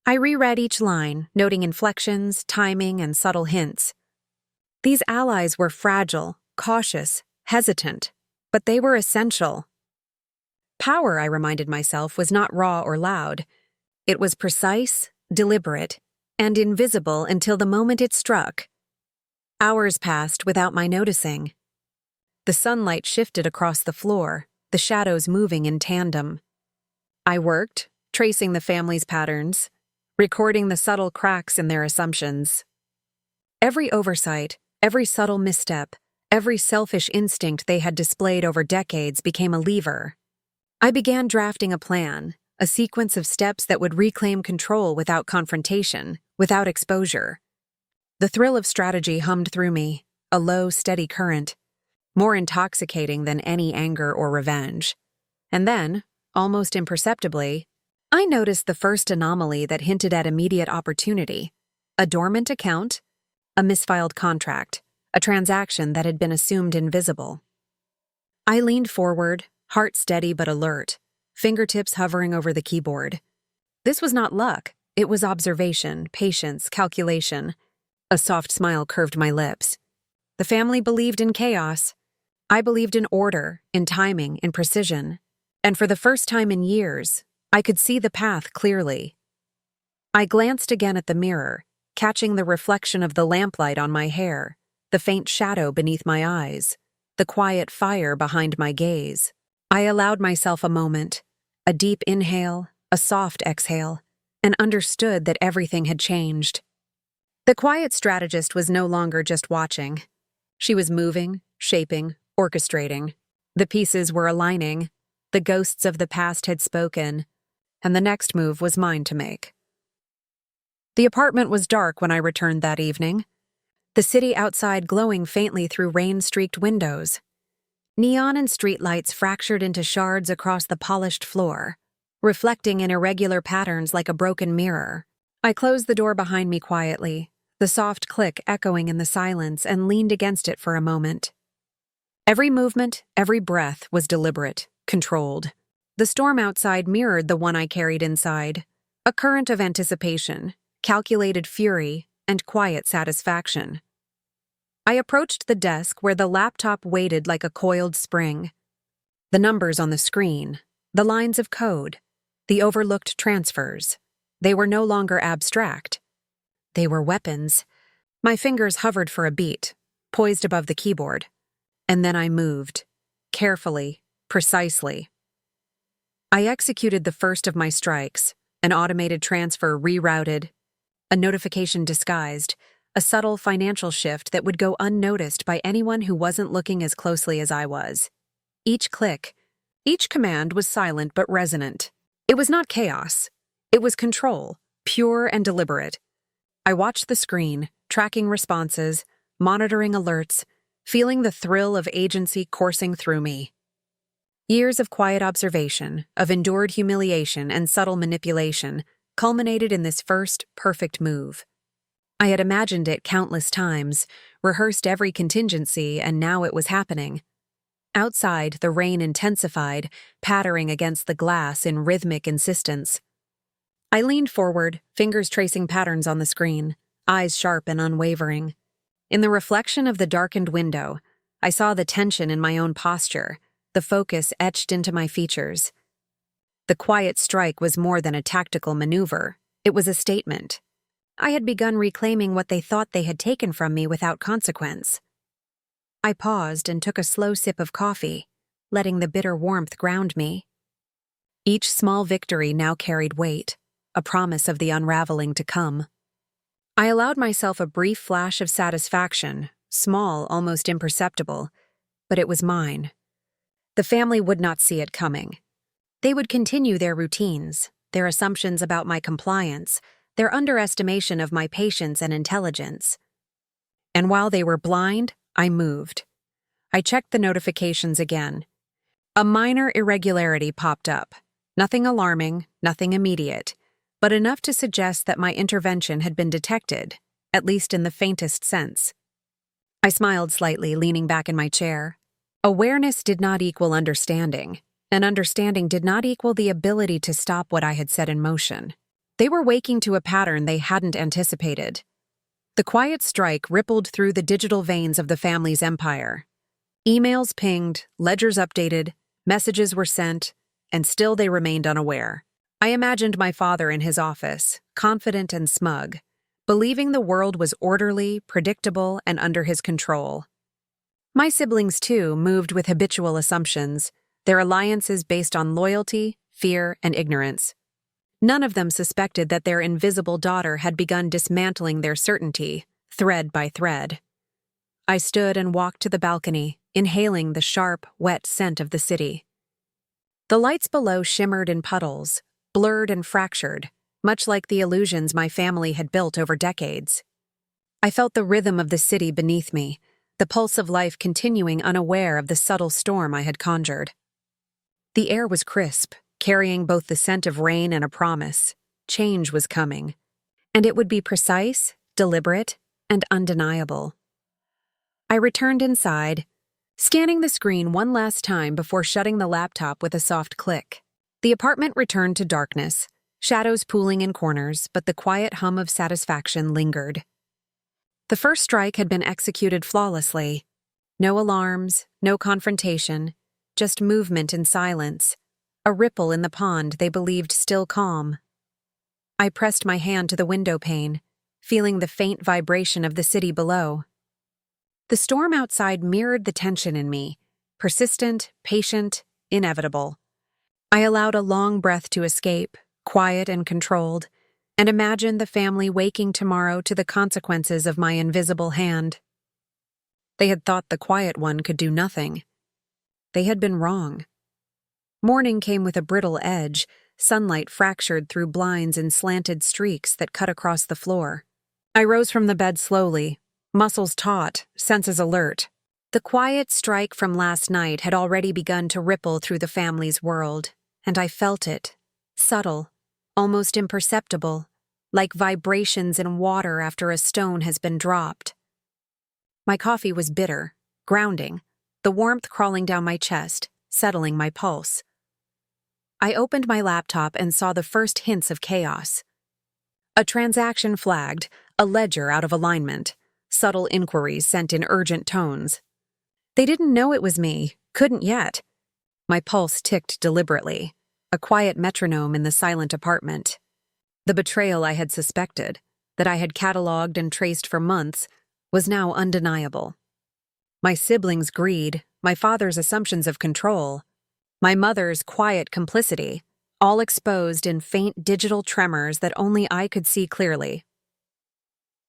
I reread each line, noting inflections, timing, and subtle hints. These allies were fragile, cautious, hesitant, but they were essential. Power, I reminded myself, was not raw or loud. It was precise, deliberate, and invisible until the moment it struck. Hours passed without my noticing. The sunlight shifted across the floor, the shadows moving in tandem. I worked, tracing the family's patterns, recording the subtle cracks in their assumptions. Every oversight, every subtle misstep, every selfish instinct they had displayed over decades became a lever. I began drafting a plan, a sequence of steps that would reclaim control without confrontation, without exposure. The thrill of strategy hummed through me, a low, steady current, more intoxicating than any anger or revenge. And then, almost imperceptibly, I noticed the first anomaly that hinted at immediate opportunity: a dormant account, a misfiled contract, a transaction that had been assumed invisible. I leaned forward, heart steady but alert, fingertips hovering over the keyboard. This was not luck. It was observation, patience, calculation. A soft smile curved my lips. The family believed in chaos. I believed in order, in timing, in precision. And for the first time in years, I could see the path clearly. I glanced again at the mirror, catching the reflection of the lamplight on my hair, the faint shadow beneath my eyes, the quiet fire behind my gaze. I allowed myself a moment, a deep inhale, a soft exhale, and understood that everything had changed. The quiet strategist was no longer just watching. She was moving, shaping, orchestrating. The pieces were aligning. The ghosts of the past had spoken, and the next move was mine to make. The apartment was dark when I returned that evening, the city outside glowing faintly through rain-streaked windows. Neon and streetlights fractured into shards across the polished floor, reflecting in irregular patterns like a broken mirror. I closed the door behind me quietly, the soft click echoing in the silence, and leaned against it for a moment. Every movement, every breath was deliberate, controlled. The storm outside mirrored the one I carried inside, a current of anticipation, calculated fury, and quiet satisfaction. I approached the desk where the laptop waited like a coiled spring. The numbers on the screen, the lines of code, the overlooked transfers, they were no longer abstract. They were weapons. My fingers hovered for a beat, poised above the keyboard. And then I moved, carefully, precisely. I executed the first of my strikes, an automated transfer rerouted, a notification disguised, a subtle financial shift that would go unnoticed by anyone who wasn't looking as closely as I was. Each click, each command was silent but resonant. It was not chaos. It was control, pure and deliberate. I watched the screen, tracking responses, monitoring alerts, feeling the thrill of agency coursing through me. Years of quiet observation, of endured humiliation and subtle manipulation, culminated in this first, perfect move. I had imagined it countless times, rehearsed every contingency, and now it was happening. Outside, the rain intensified, pattering against the glass in rhythmic insistence. I leaned forward, fingers tracing patterns on the screen, eyes sharp and unwavering. In the reflection of the darkened window, I saw the tension in my own posture, the focus etched into my features. The quiet strike was more than a tactical maneuver. It was a statement. I had begun reclaiming what they thought they had taken from me without consequence. I paused and took a slow sip of coffee, letting the bitter warmth ground me. Each small victory now carried weight, a promise of the unraveling to come. I allowed myself a brief flash of satisfaction, small, almost imperceptible, but it was mine. The family would not see it coming. They would continue their routines, their assumptions about my compliance, their underestimation of my patience and intelligence. And while they were blind, I moved. I checked the notifications again. A minor irregularity popped up. Nothing alarming, nothing immediate, but enough to suggest that my intervention had been detected, at least in the faintest sense. I smiled slightly, leaning back in my chair. Awareness did not equal understanding, and understanding did not equal the ability to stop what I had set in motion. They were waking to a pattern they hadn't anticipated. The quiet strike rippled through the digital veins of the family's empire. Emails pinged, ledgers updated, messages were sent, and still they remained unaware. I imagined my father in his office, confident and smug, believing the world was orderly, predictable, and under his control. My siblings, too, moved with habitual assumptions, their alliances based on loyalty, fear, and ignorance. None of them suspected that their invisible daughter had begun dismantling their certainty, thread by thread. I stood and walked to the balcony, inhaling the sharp, wet scent of the city. The lights below shimmered in puddles, blurred and fractured, much like the illusions my family had built over decades. I felt the rhythm of the city beneath me, the pulse of life continuing unaware of the subtle storm I had conjured. The air was crisp, carrying both the scent of rain and a promise. Change was coming, and it would be precise, deliberate, and undeniable. I returned inside, scanning the screen one last time before shutting the laptop with a soft click. The apartment returned to darkness, shadows pooling in corners, but the quiet hum of satisfaction lingered. The first strike had been executed flawlessly. No alarms, no confrontation, just movement in silence, a ripple in the pond they believed still calm. I pressed my hand to the window pane, feeling the faint vibration of the city below. The storm outside mirrored the tension in me, persistent, patient, inevitable. I allowed a long breath to escape, quiet and controlled, and imagined the family waking tomorrow to the consequences of my invisible hand. They had thought the quiet one could do nothing. They had been wrong. Morning came with a brittle edge, sunlight fractured through blinds in slanted streaks that cut across the floor. I rose from the bed slowly, muscles taut, senses alert. The quiet strike from last night had already begun to ripple through the family's world, and I felt it, subtle, almost imperceptible, like vibrations in water after a stone has been dropped. My coffee was bitter, grounding, the warmth crawling down my chest, settling my pulse. I opened my laptop and saw the first hints of chaos. A transaction flagged, a ledger out of alignment, subtle inquiries sent in urgent tones. They didn't know it was me, couldn't yet. My pulse ticked deliberately, a quiet metronome in the silent apartment. The betrayal I had suspected, that I had catalogued and traced for months, was now undeniable. My siblings' greed, my father's assumptions of control, my mother's quiet complicity, all exposed in faint digital tremors that only I could see clearly.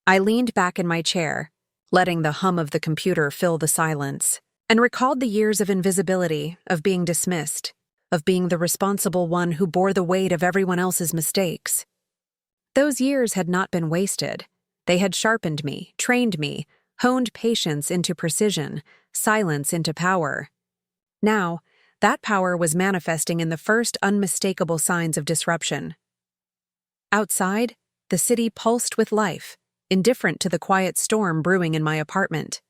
I leaned back in my chair, letting the hum of the computer fill the silence, and recalled the years of invisibility, of being dismissed, of being the responsible one who bore the weight of everyone else's mistakes. Those years had not been wasted. They had sharpened me, trained me, honed patience into precision, silence into power. Now, that power was manifesting in the first unmistakable signs of disruption. Outside, the city pulsed with life, indifferent to the quiet storm brewing in my apartment.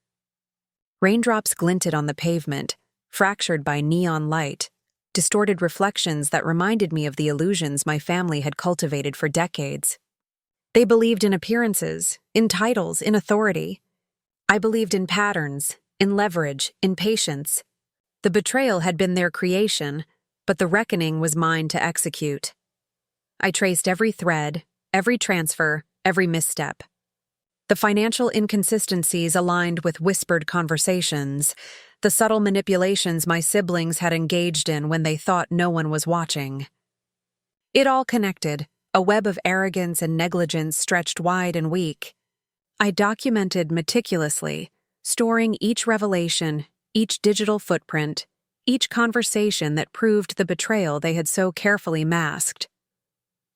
Raindrops glinted on the pavement, fractured by neon light, distorted reflections that reminded me of the illusions my family had cultivated for decades. They believed in appearances, in titles, in authority. I believed in patterns, in leverage, in patience. The betrayal had been their creation, but the reckoning was mine to execute. I traced every thread, every transfer, every misstep. The financial inconsistencies aligned with whispered conversations, the subtle manipulations my siblings had engaged in when they thought no one was watching. It all connected, a web of arrogance and negligence stretched wide and weak. I documented meticulously, storing each revelation, each digital footprint, each conversation that proved the betrayal they had so carefully masked.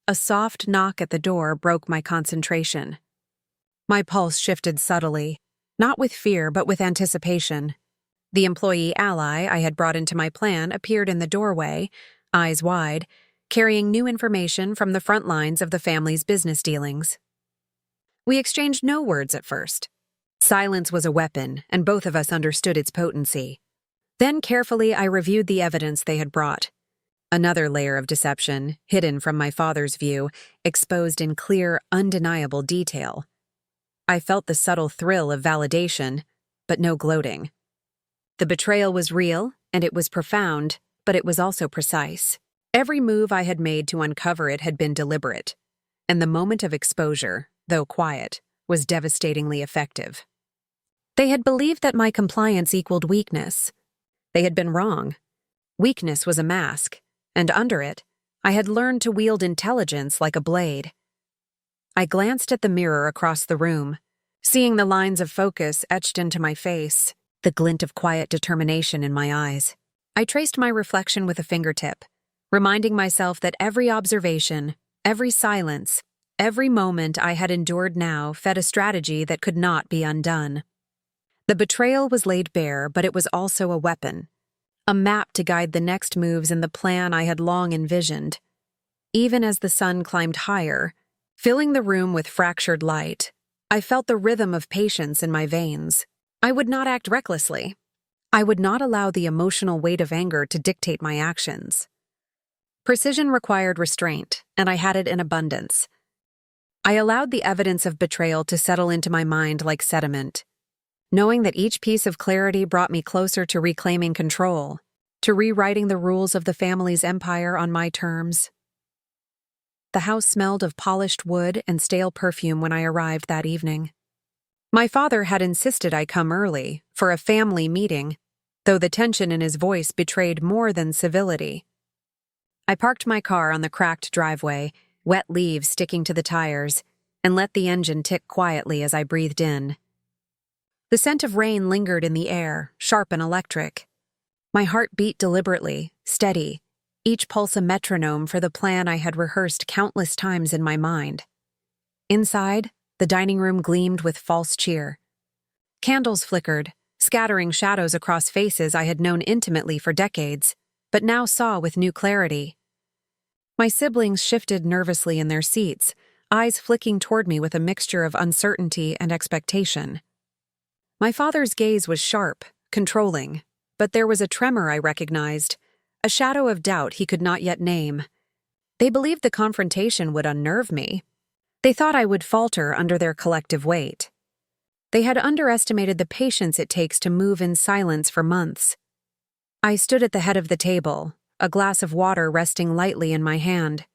A soft knock at the door broke my concentration. My pulse shifted subtly, not with fear but with anticipation. The employee ally I had brought into my plan appeared in the doorway, eyes wide, carrying new information from the front lines of the family's business dealings. We exchanged no words at first. Silence was a weapon, and both of us understood its potency. Then carefully I reviewed the evidence they had brought. Another layer of deception, hidden from my father's view, exposed in clear, undeniable detail. I felt the subtle thrill of validation, but no gloating. The betrayal was real, and it was profound, but it was also precise. Every move I had made to uncover it had been deliberate, and the moment of exposure, though quiet, was devastatingly effective. They had believed that my compliance equaled weakness. They had been wrong. Weakness was a mask, and under it, I had learned to wield intelligence like a blade. I glanced at the mirror across the room, seeing the lines of focus etched into my face, the glint of quiet determination in my eyes. I traced my reflection with a fingertip, reminding myself that every observation, every silence, every moment I had endured now fed a strategy that could not be undone. The betrayal was laid bare, but it was also a weapon, a map to guide the next moves in the plan I had long envisioned. Even as the sun climbed higher, filling the room with fractured light, I felt the rhythm of patience in my veins. I would not act recklessly. I would not allow the emotional weight of anger to dictate my actions. Precision required restraint, and I had it in abundance. I allowed the evidence of betrayal to settle into my mind like sediment, knowing that each piece of clarity brought me closer to reclaiming control, to rewriting the rules of the family's empire on my terms. The house smelled of polished wood and stale perfume when I arrived that evening. My father had insisted I come early, for a family meeting, though the tension in his voice betrayed more than civility. I parked my car on the cracked driveway, wet leaves sticking to the tires, and let the engine tick quietly as I breathed in. The scent of rain lingered in the air, sharp and electric. My heart beat deliberately, steady, each pulse a metronome for the plan I had rehearsed countless times in my mind. Inside, the dining room gleamed with false cheer. Candles flickered, scattering shadows across faces I had known intimately for decades, but now saw with new clarity. My siblings shifted nervously in their seats, eyes flicking toward me with a mixture of uncertainty and expectation. My father's gaze was sharp, controlling, but there was a tremor I recognized, a shadow of doubt he could not yet name. They believed the confrontation would unnerve me. They thought I would falter under their collective weight. They had underestimated the patience it takes to move in silence for months. I stood at the head of the table, a glass of water resting lightly in my hand.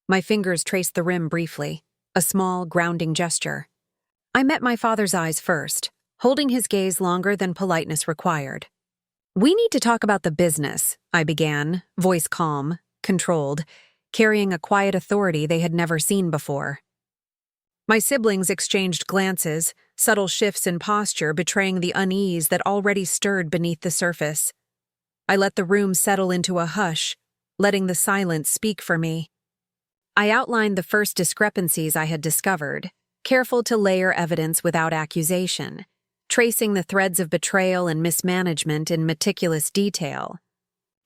My fingers traced the rim briefly, a small, grounding gesture. I met my father's eyes first, holding his gaze longer than politeness required. "We need to talk about the business," I began, voice calm, controlled, carrying a quiet authority they had never seen before. My siblings exchanged glances, subtle shifts in posture betraying the unease that already stirred beneath the surface. I let the room settle into a hush, letting the silence speak for me. I outlined the first discrepancies I had discovered, careful to layer evidence without accusation, tracing the threads of betrayal and mismanagement in meticulous detail.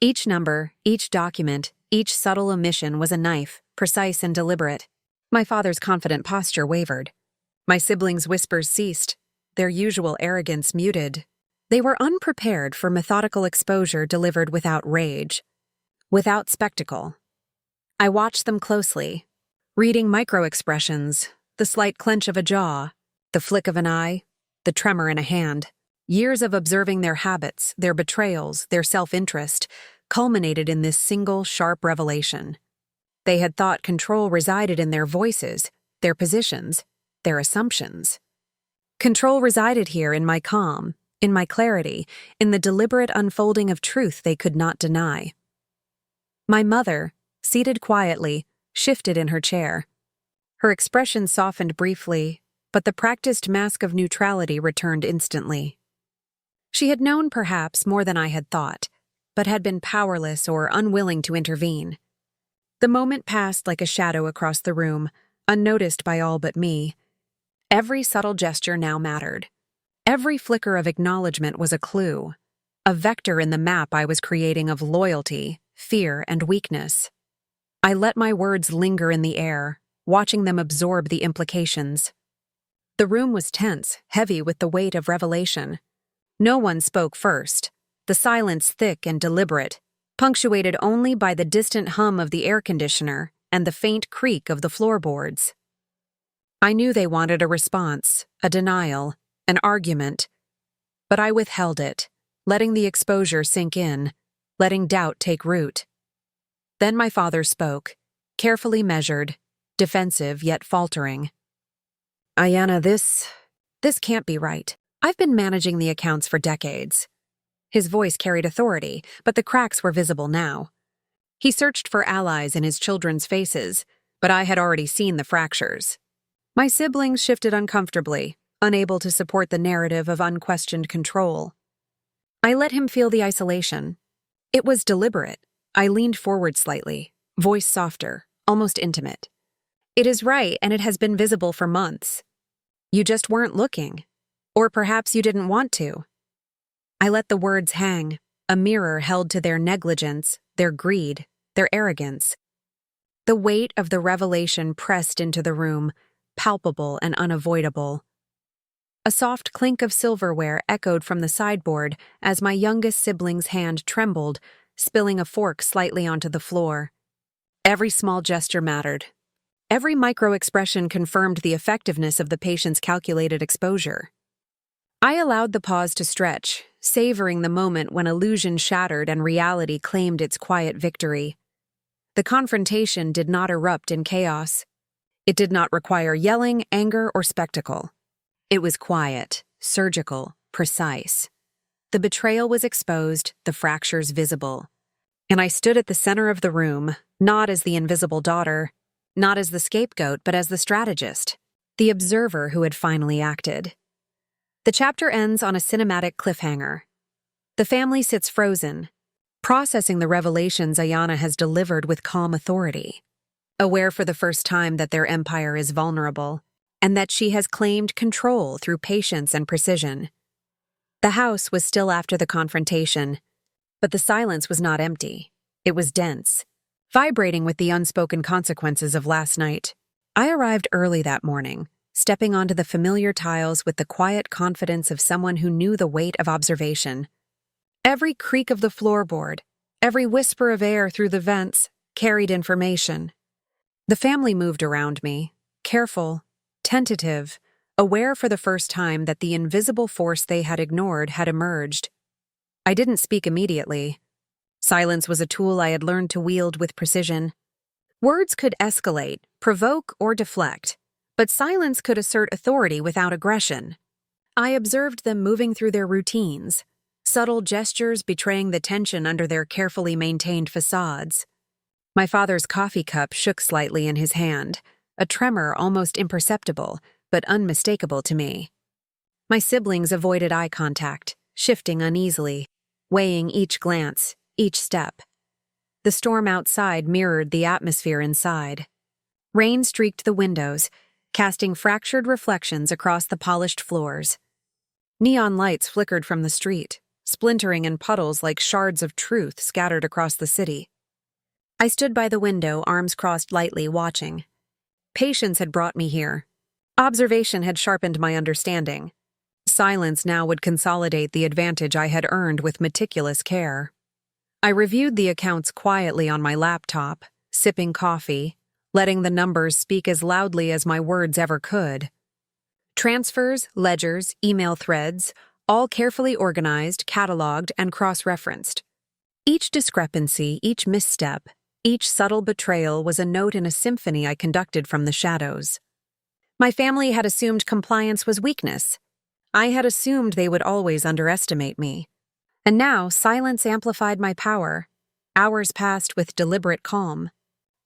Each number, each document, each subtle omission was a knife, precise and deliberate. My father's confident posture wavered. My siblings' whispers ceased, their usual arrogance muted. They were unprepared for methodical exposure delivered without rage, without spectacle. I watched them closely, reading micro-expressions, the slight clench of a jaw, the flick of an eye, the tremor in a hand. Years of observing their habits, their betrayals, their self-interest, culminated in this single, sharp revelation. They had thought control resided in their voices, their positions, their assumptions. Control resided here in my calm, in my clarity, in the deliberate unfolding of truth they could not deny. My mother, seated quietly, shifted in her chair. Her expression softened briefly, but the practiced mask of neutrality returned instantly. She had known perhaps more than I had thought, but had been powerless or unwilling to intervene. The moment passed like a shadow across the room, unnoticed by all but me. Every subtle gesture now mattered. Every flicker of acknowledgement was a clue, a vector in the map I was creating of loyalty, fear, and weakness. I let my words linger in the air, watching them absorb the implications. The room was tense, heavy with the weight of revelation. No one spoke first, the silence thick and deliberate, punctuated only by the distant hum of the air conditioner and the faint creak of the floorboards. I knew they wanted a response, a denial, an argument, but I withheld it, letting the exposure sink in, letting doubt take root. Then my father spoke, carefully measured, defensive yet faltering. "Ayanna, this can't be right. I've been managing the accounts for decades." His voice carried authority, but the cracks were visible now. He searched for allies in his children's faces, but I had already seen the fractures. My siblings shifted uncomfortably, unable to support the narrative of unquestioned control. I let him feel the isolation. It was deliberate. I leaned forward slightly, voice softer, almost intimate. "It is right, and it has been visible for months. You just weren't looking. Or perhaps you didn't want to." I let the words hang, a mirror held to their negligence, their greed, their arrogance. The weight of the revelation pressed into the room, palpable and unavoidable. A soft clink of silverware echoed from the sideboard as my youngest sibling's hand trembled, spilling a fork slightly onto the floor. Every small gesture mattered. Every micro-expression confirmed the effectiveness of the patient's calculated exposure. I allowed the pause to stretch, savoring the moment when illusion shattered and reality claimed its quiet victory. The confrontation did not erupt in chaos. It did not require yelling, anger, or spectacle. It was quiet, surgical, precise. The betrayal was exposed, the fractures visible. And I stood at the center of the room, not as the invisible daughter, not as the scapegoat, but as the strategist, the observer who had finally acted. The chapter ends on a cinematic cliffhanger. The family sits frozen, processing the revelations Ayana has delivered with calm authority, aware for the first time that their empire is vulnerable, and that she has claimed control through patience and precision. The house was still after the confrontation, but the silence was not empty. It was dense, vibrating with the unspoken consequences of last night. I arrived early that morning, stepping onto the familiar tiles with the quiet confidence of someone who knew the weight of observation. Every creak of the floorboard, every whisper of air through the vents, carried information. The family moved around me, careful, tentative, aware for the first time that the invisible force they had ignored had emerged. I didn't speak immediately. Silence was a tool I had learned to wield with precision. Words could escalate, provoke, or deflect, but silence could assert authority without aggression. I observed them moving through their routines, subtle gestures betraying the tension under their carefully maintained facades. My father's coffee cup shook slightly in his hand, a tremor almost imperceptible, but unmistakable to me. My siblings avoided eye contact, shifting uneasily, weighing each glance, each step. The storm outside mirrored the atmosphere inside. Rain streaked the windows, casting fractured reflections across the polished floors. Neon lights flickered from the street, splintering in puddles like shards of truth scattered across the city. I stood by the window, arms crossed lightly, watching. Patience had brought me here. Observation had sharpened my understanding. Silence now would consolidate the advantage I had earned with meticulous care. I reviewed the accounts quietly on my laptop, sipping coffee, letting the numbers speak as loudly as my words ever could. Transfers, ledgers, email threads, all carefully organized, cataloged, and cross-referenced. Each discrepancy, each misstep, each subtle betrayal was a note in a symphony I conducted from the shadows. My family had assumed compliance was weakness. I had assumed they would always underestimate me. And now silence amplified my power. Hours passed with deliberate calm.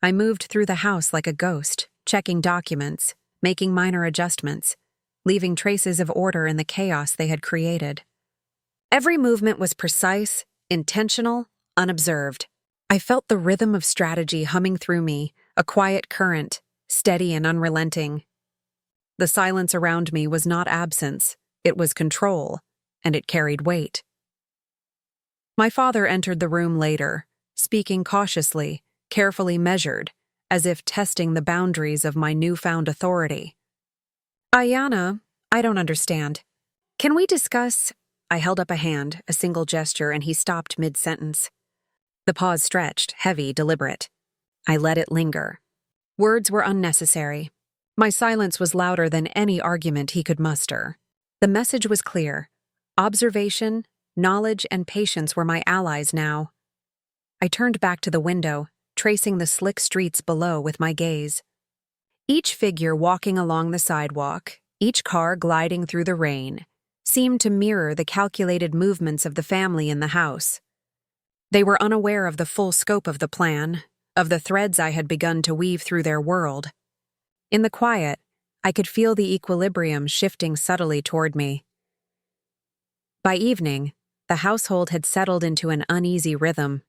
I moved through the house like a ghost, checking documents, making minor adjustments, leaving traces of order in the chaos they had created. Every movement was precise, intentional, unobserved. I felt the rhythm of strategy humming through me, a quiet current, steady and unrelenting. The silence around me was not absence, it was control, and it carried weight. My father entered the room later, speaking cautiously, carefully measured, as if testing the boundaries of my newfound authority. Ayana, I don't understand. Can we discuss? I held up a hand, a single gesture, and he stopped mid-sentence. The pause stretched, heavy, deliberate. I let it linger. Words were unnecessary. My silence was louder than any argument he could muster. The message was clear. Observation, knowledge, and patience were my allies now. I turned back to the window, tracing the slick streets below with my gaze. Each figure walking along the sidewalk, each car gliding through the rain, seemed to mirror the calculated movements of the family in the house. They were unaware of the full scope of the plan, of the threads I had begun to weave through their world. In the quiet, I could feel the equilibrium shifting subtly toward me. By evening, the household had settled into an uneasy rhythm.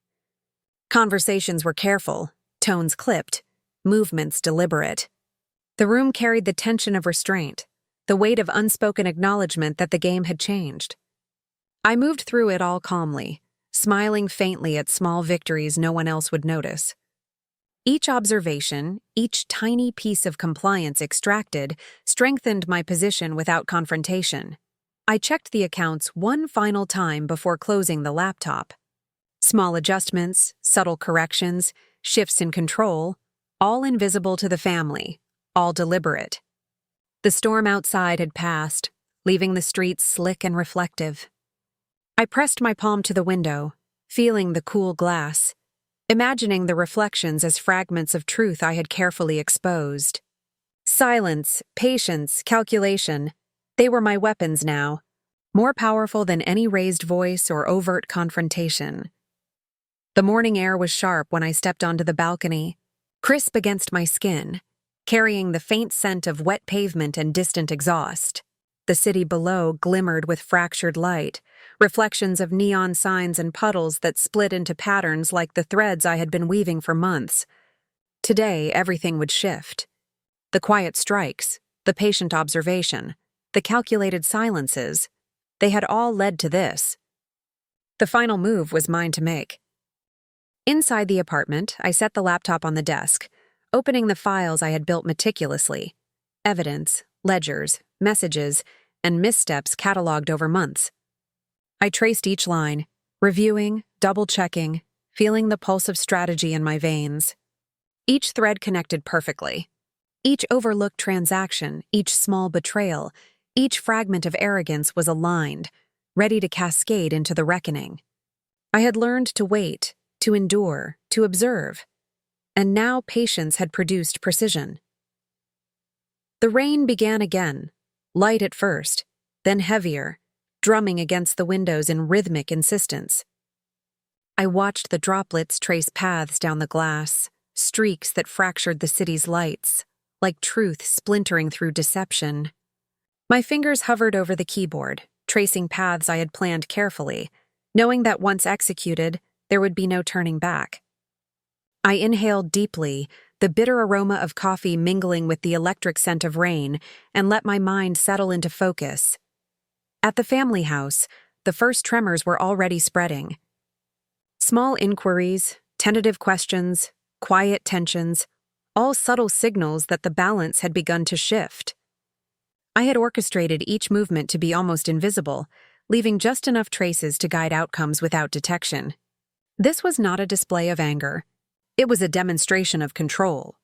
Conversations were careful, tones clipped, movements deliberate. The room carried the tension of restraint, the weight of unspoken acknowledgement that the game had changed. I moved through it all calmly, smiling faintly at small victories no one else would notice. Each observation, each tiny piece of compliance extracted, strengthened my position without confrontation. I checked the accounts one final time before closing the laptop. Small adjustments, subtle corrections, shifts in control, all invisible to the family, all deliberate. The storm outside had passed, leaving the streets slick and reflective. I pressed my palm to the window, feeling the cool glass, imagining the reflections as fragments of truth I had carefully exposed. Silence, patience, calculation, they were my weapons now, more powerful than any raised voice or overt confrontation. The morning air was sharp when I stepped onto the balcony, crisp against my skin, carrying the faint scent of wet pavement and distant exhaust. The city below glimmered with fractured light, reflections of neon signs and puddles that split into patterns like the threads I had been weaving for months. Today, everything would shift. The quiet strikes, the patient observation, the calculated silences, they had all led to this. The final move was mine to make. Inside the apartment, I set the laptop on the desk, opening the files I had built meticulously. Evidence, ledgers, messages, and missteps cataloged over months. I traced each line, reviewing, double-checking, feeling the pulse of strategy in my veins. Each thread connected perfectly. Each overlooked transaction, each small betrayal, each fragment of arrogance was aligned, ready to cascade into the reckoning. I had learned to wait, to endure, to observe, and now patience had produced precision. The rain began again, light at first, then heavier, drumming against the windows in rhythmic insistence. I watched the droplets trace paths down the glass, streaks that fractured the city's lights, like truth splintering through deception. My fingers hovered over the keyboard, tracing paths I had planned carefully, knowing that once executed, there would be no turning back. I inhaled deeply, the bitter aroma of coffee mingling with the electric scent of rain, and let my mind settle into focus. At the family house, the first tremors were already spreading. Small inquiries, tentative questions, quiet tensions, all subtle signals that the balance had begun to shift. I had orchestrated each movement to be almost invisible, leaving just enough traces to guide outcomes without detection. This was not a display of anger. It was a demonstration of control.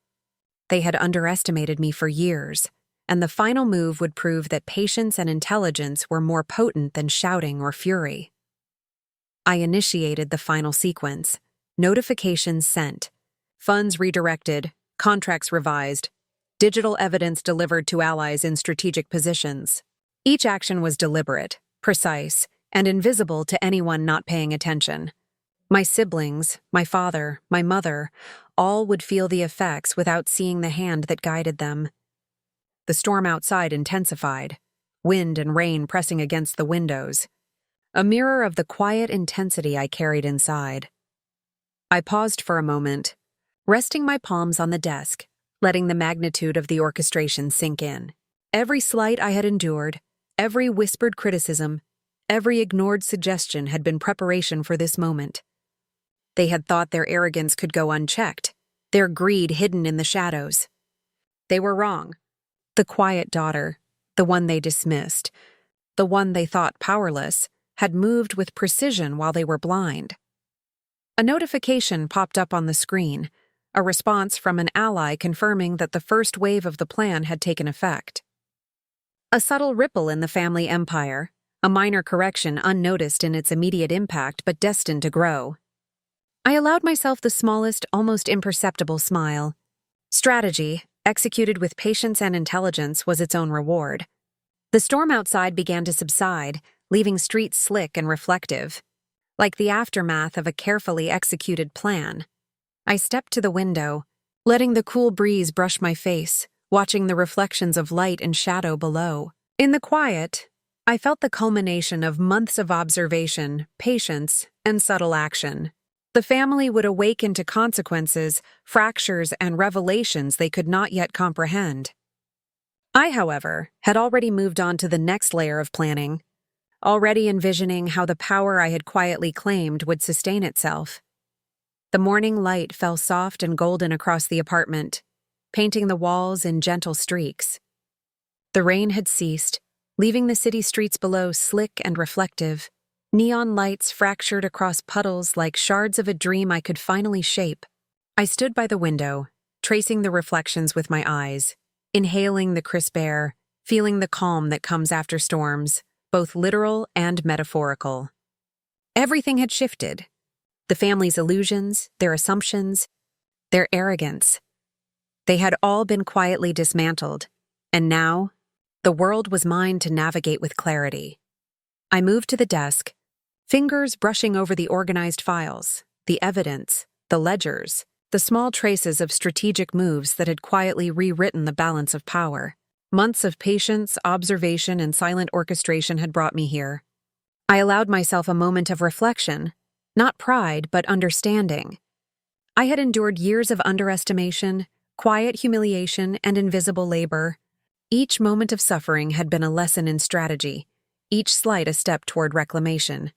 They had underestimated me for years, and the final move would prove that patience and intelligence were more potent than shouting or fury. I initiated the final sequence. Notifications sent. Funds redirected. Contracts revised. Digital evidence delivered to allies in strategic positions. Each action was deliberate, precise, and invisible to anyone not paying attention. My siblings, my father, my mother, all would feel the effects without seeing the hand that guided them. The storm outside intensified, wind and rain pressing against the windows, a mirror of the quiet intensity I carried inside. I paused for a moment, resting my palms on the desk, letting the magnitude of the orchestration sink in. Every slight I had endured, every whispered criticism, every ignored suggestion had been preparation for this moment. They had thought their arrogance could go unchecked, their greed hidden in the shadows. They were wrong. The quiet daughter, the one they dismissed, the one they thought powerless, had moved with precision while they were blind. A notification popped up on the screen, a response from an ally confirming that the first wave of the plan had taken effect. A subtle ripple in the family empire, a minor correction unnoticed in its immediate impact but destined to grow. I allowed myself the smallest, almost imperceptible smile. Strategy, executed with patience and intelligence, was its own reward. The storm outside began to subside, leaving streets slick and reflective, like the aftermath of a carefully executed plan. I stepped to the window, letting the cool breeze brush my face, watching the reflections of light and shadow below. In the quiet, I felt the culmination of months of observation, patience, and subtle action. The family would awaken to consequences, fractures, and revelations they could not yet comprehend. I, however, had already moved on to the next layer of planning, already envisioning how the power I had quietly claimed would sustain itself. The morning light fell soft and golden across the apartment, painting the walls in gentle streaks. The rain had ceased, leaving the city streets below slick and reflective. Neon lights fractured across puddles like shards of a dream I could finally shape. I stood by the window, tracing the reflections with my eyes, inhaling the crisp air, feeling the calm that comes after storms, both literal and metaphorical. Everything had shifted. The family's illusions, their assumptions, their arrogance. They had all been quietly dismantled, and now, the world was mine to navigate with clarity. I moved to the desk, fingers brushing over the organized files, the evidence, the ledgers, the small traces of strategic moves that had quietly rewritten the balance of power. Months of patience, observation, and silent orchestration had brought me here. I allowed myself a moment of reflection, not pride, but understanding. I had endured years of underestimation, quiet humiliation, and invisible labor. Each moment of suffering had been a lesson in strategy, each slight a step toward reclamation.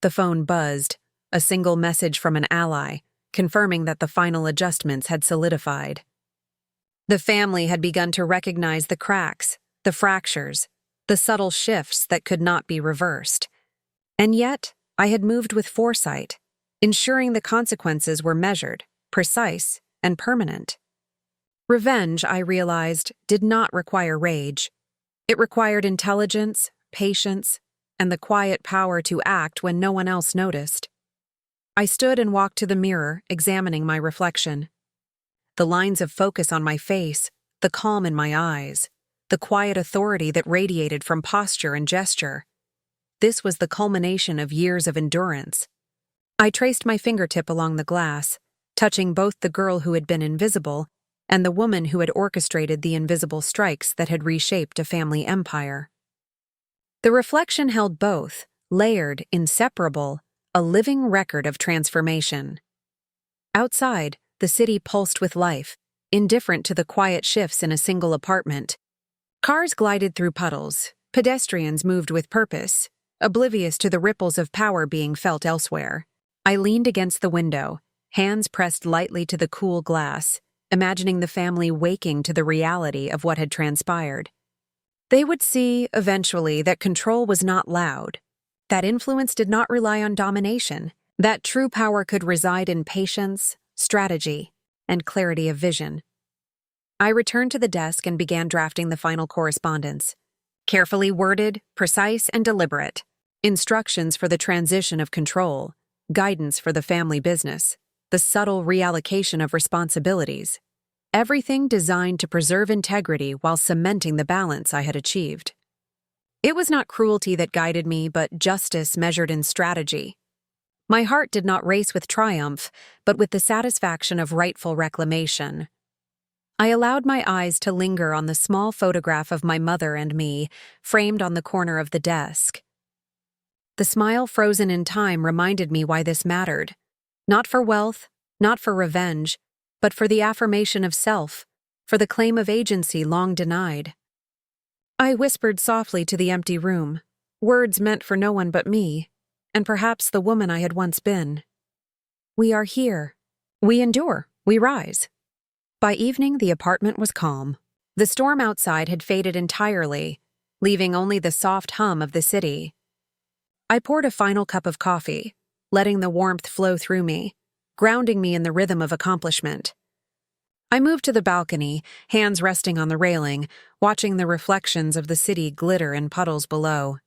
The phone buzzed, a single message from an ally, confirming that the final adjustments had solidified. The family had begun to recognize the cracks, the fractures, the subtle shifts that could not be reversed. And yet, I had moved with foresight, ensuring the consequences were measured, precise, and permanent. Revenge, I realized, did not require rage. It required intelligence, patience, and the quiet power to act when no one else noticed. I stood and walked to the mirror, examining my reflection. The lines of focus on my face, the calm in my eyes, the quiet authority that radiated from posture and gesture. This was the culmination of years of endurance. I traced my fingertip along the glass, touching both the girl who had been invisible and the woman who had orchestrated the invisible strikes that had reshaped a family empire. The reflection held both, layered, inseparable, a living record of transformation. Outside, the city pulsed with life, indifferent to the quiet shifts in a single apartment. Cars glided through puddles, pedestrians moved with purpose, oblivious to the ripples of power being felt elsewhere. I leaned against the window, hands pressed lightly to the cool glass, imagining the family waking to the reality of what had transpired. They would see, eventually, that control was not loud, that influence did not rely on domination, that true power could reside in patience, strategy, and clarity of vision. I returned to the desk and began drafting the final correspondence. Carefully worded, precise, and deliberate. Instructions for the transition of control, guidance for the family business, the subtle reallocation of responsibilities. Everything designed to preserve integrity while cementing the balance I had achieved. It was not cruelty that guided me, but justice measured in strategy. My heart did not race with triumph, but with the satisfaction of rightful reclamation. I allowed my eyes to linger on the small photograph of my mother and me, framed on the corner of the desk. The smile frozen in time reminded me why this mattered. Not for wealth, not for revenge, but for the affirmation of self, for the claim of agency long denied. I whispered softly to the empty room, words meant for no one but me, and perhaps the woman I had once been. We are here. We endure. We rise. By evening, the apartment was calm. The storm outside had faded entirely, leaving only the soft hum of the city. I poured a final cup of coffee, letting the warmth flow through me, grounding me in the rhythm of accomplishment. I moved to the balcony, hands resting on the railing, watching the reflections of the city glitter in puddles below.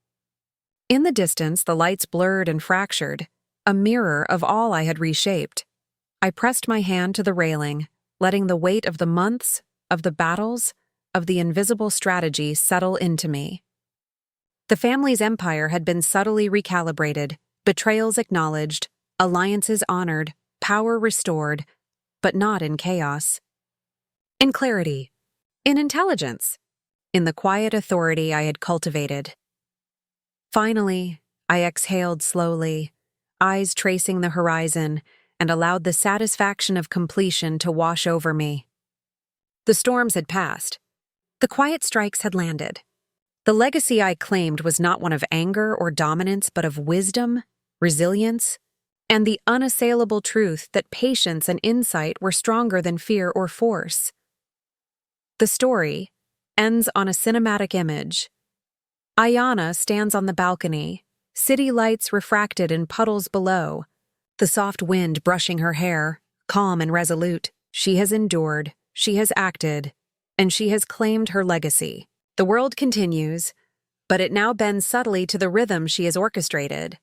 In the distance, the lights blurred and fractured, a mirror of all I had reshaped. I pressed my hand to the railing, letting the weight of the months, of the battles, of the invisible strategy settle into me. The family's empire had been subtly recalibrated, betrayals acknowledged, alliances honored, power restored, but not in chaos. In clarity, in intelligence, in the quiet authority I had cultivated. Finally, I exhaled slowly, eyes tracing the horizon, and allowed the satisfaction of completion to wash over me. The storms had passed. The quiet strikes had landed. The legacy I claimed was not one of anger or dominance, but of wisdom, resilience, and the unassailable truth that patience and insight were stronger than fear or force. The story ends on a cinematic image. Ayana stands on the balcony, city lights refracted in puddles below, the soft wind brushing her hair, calm and resolute. She has endured, she has acted, and she has claimed her legacy. The world continues, but it now bends subtly to the rhythm she has orchestrated.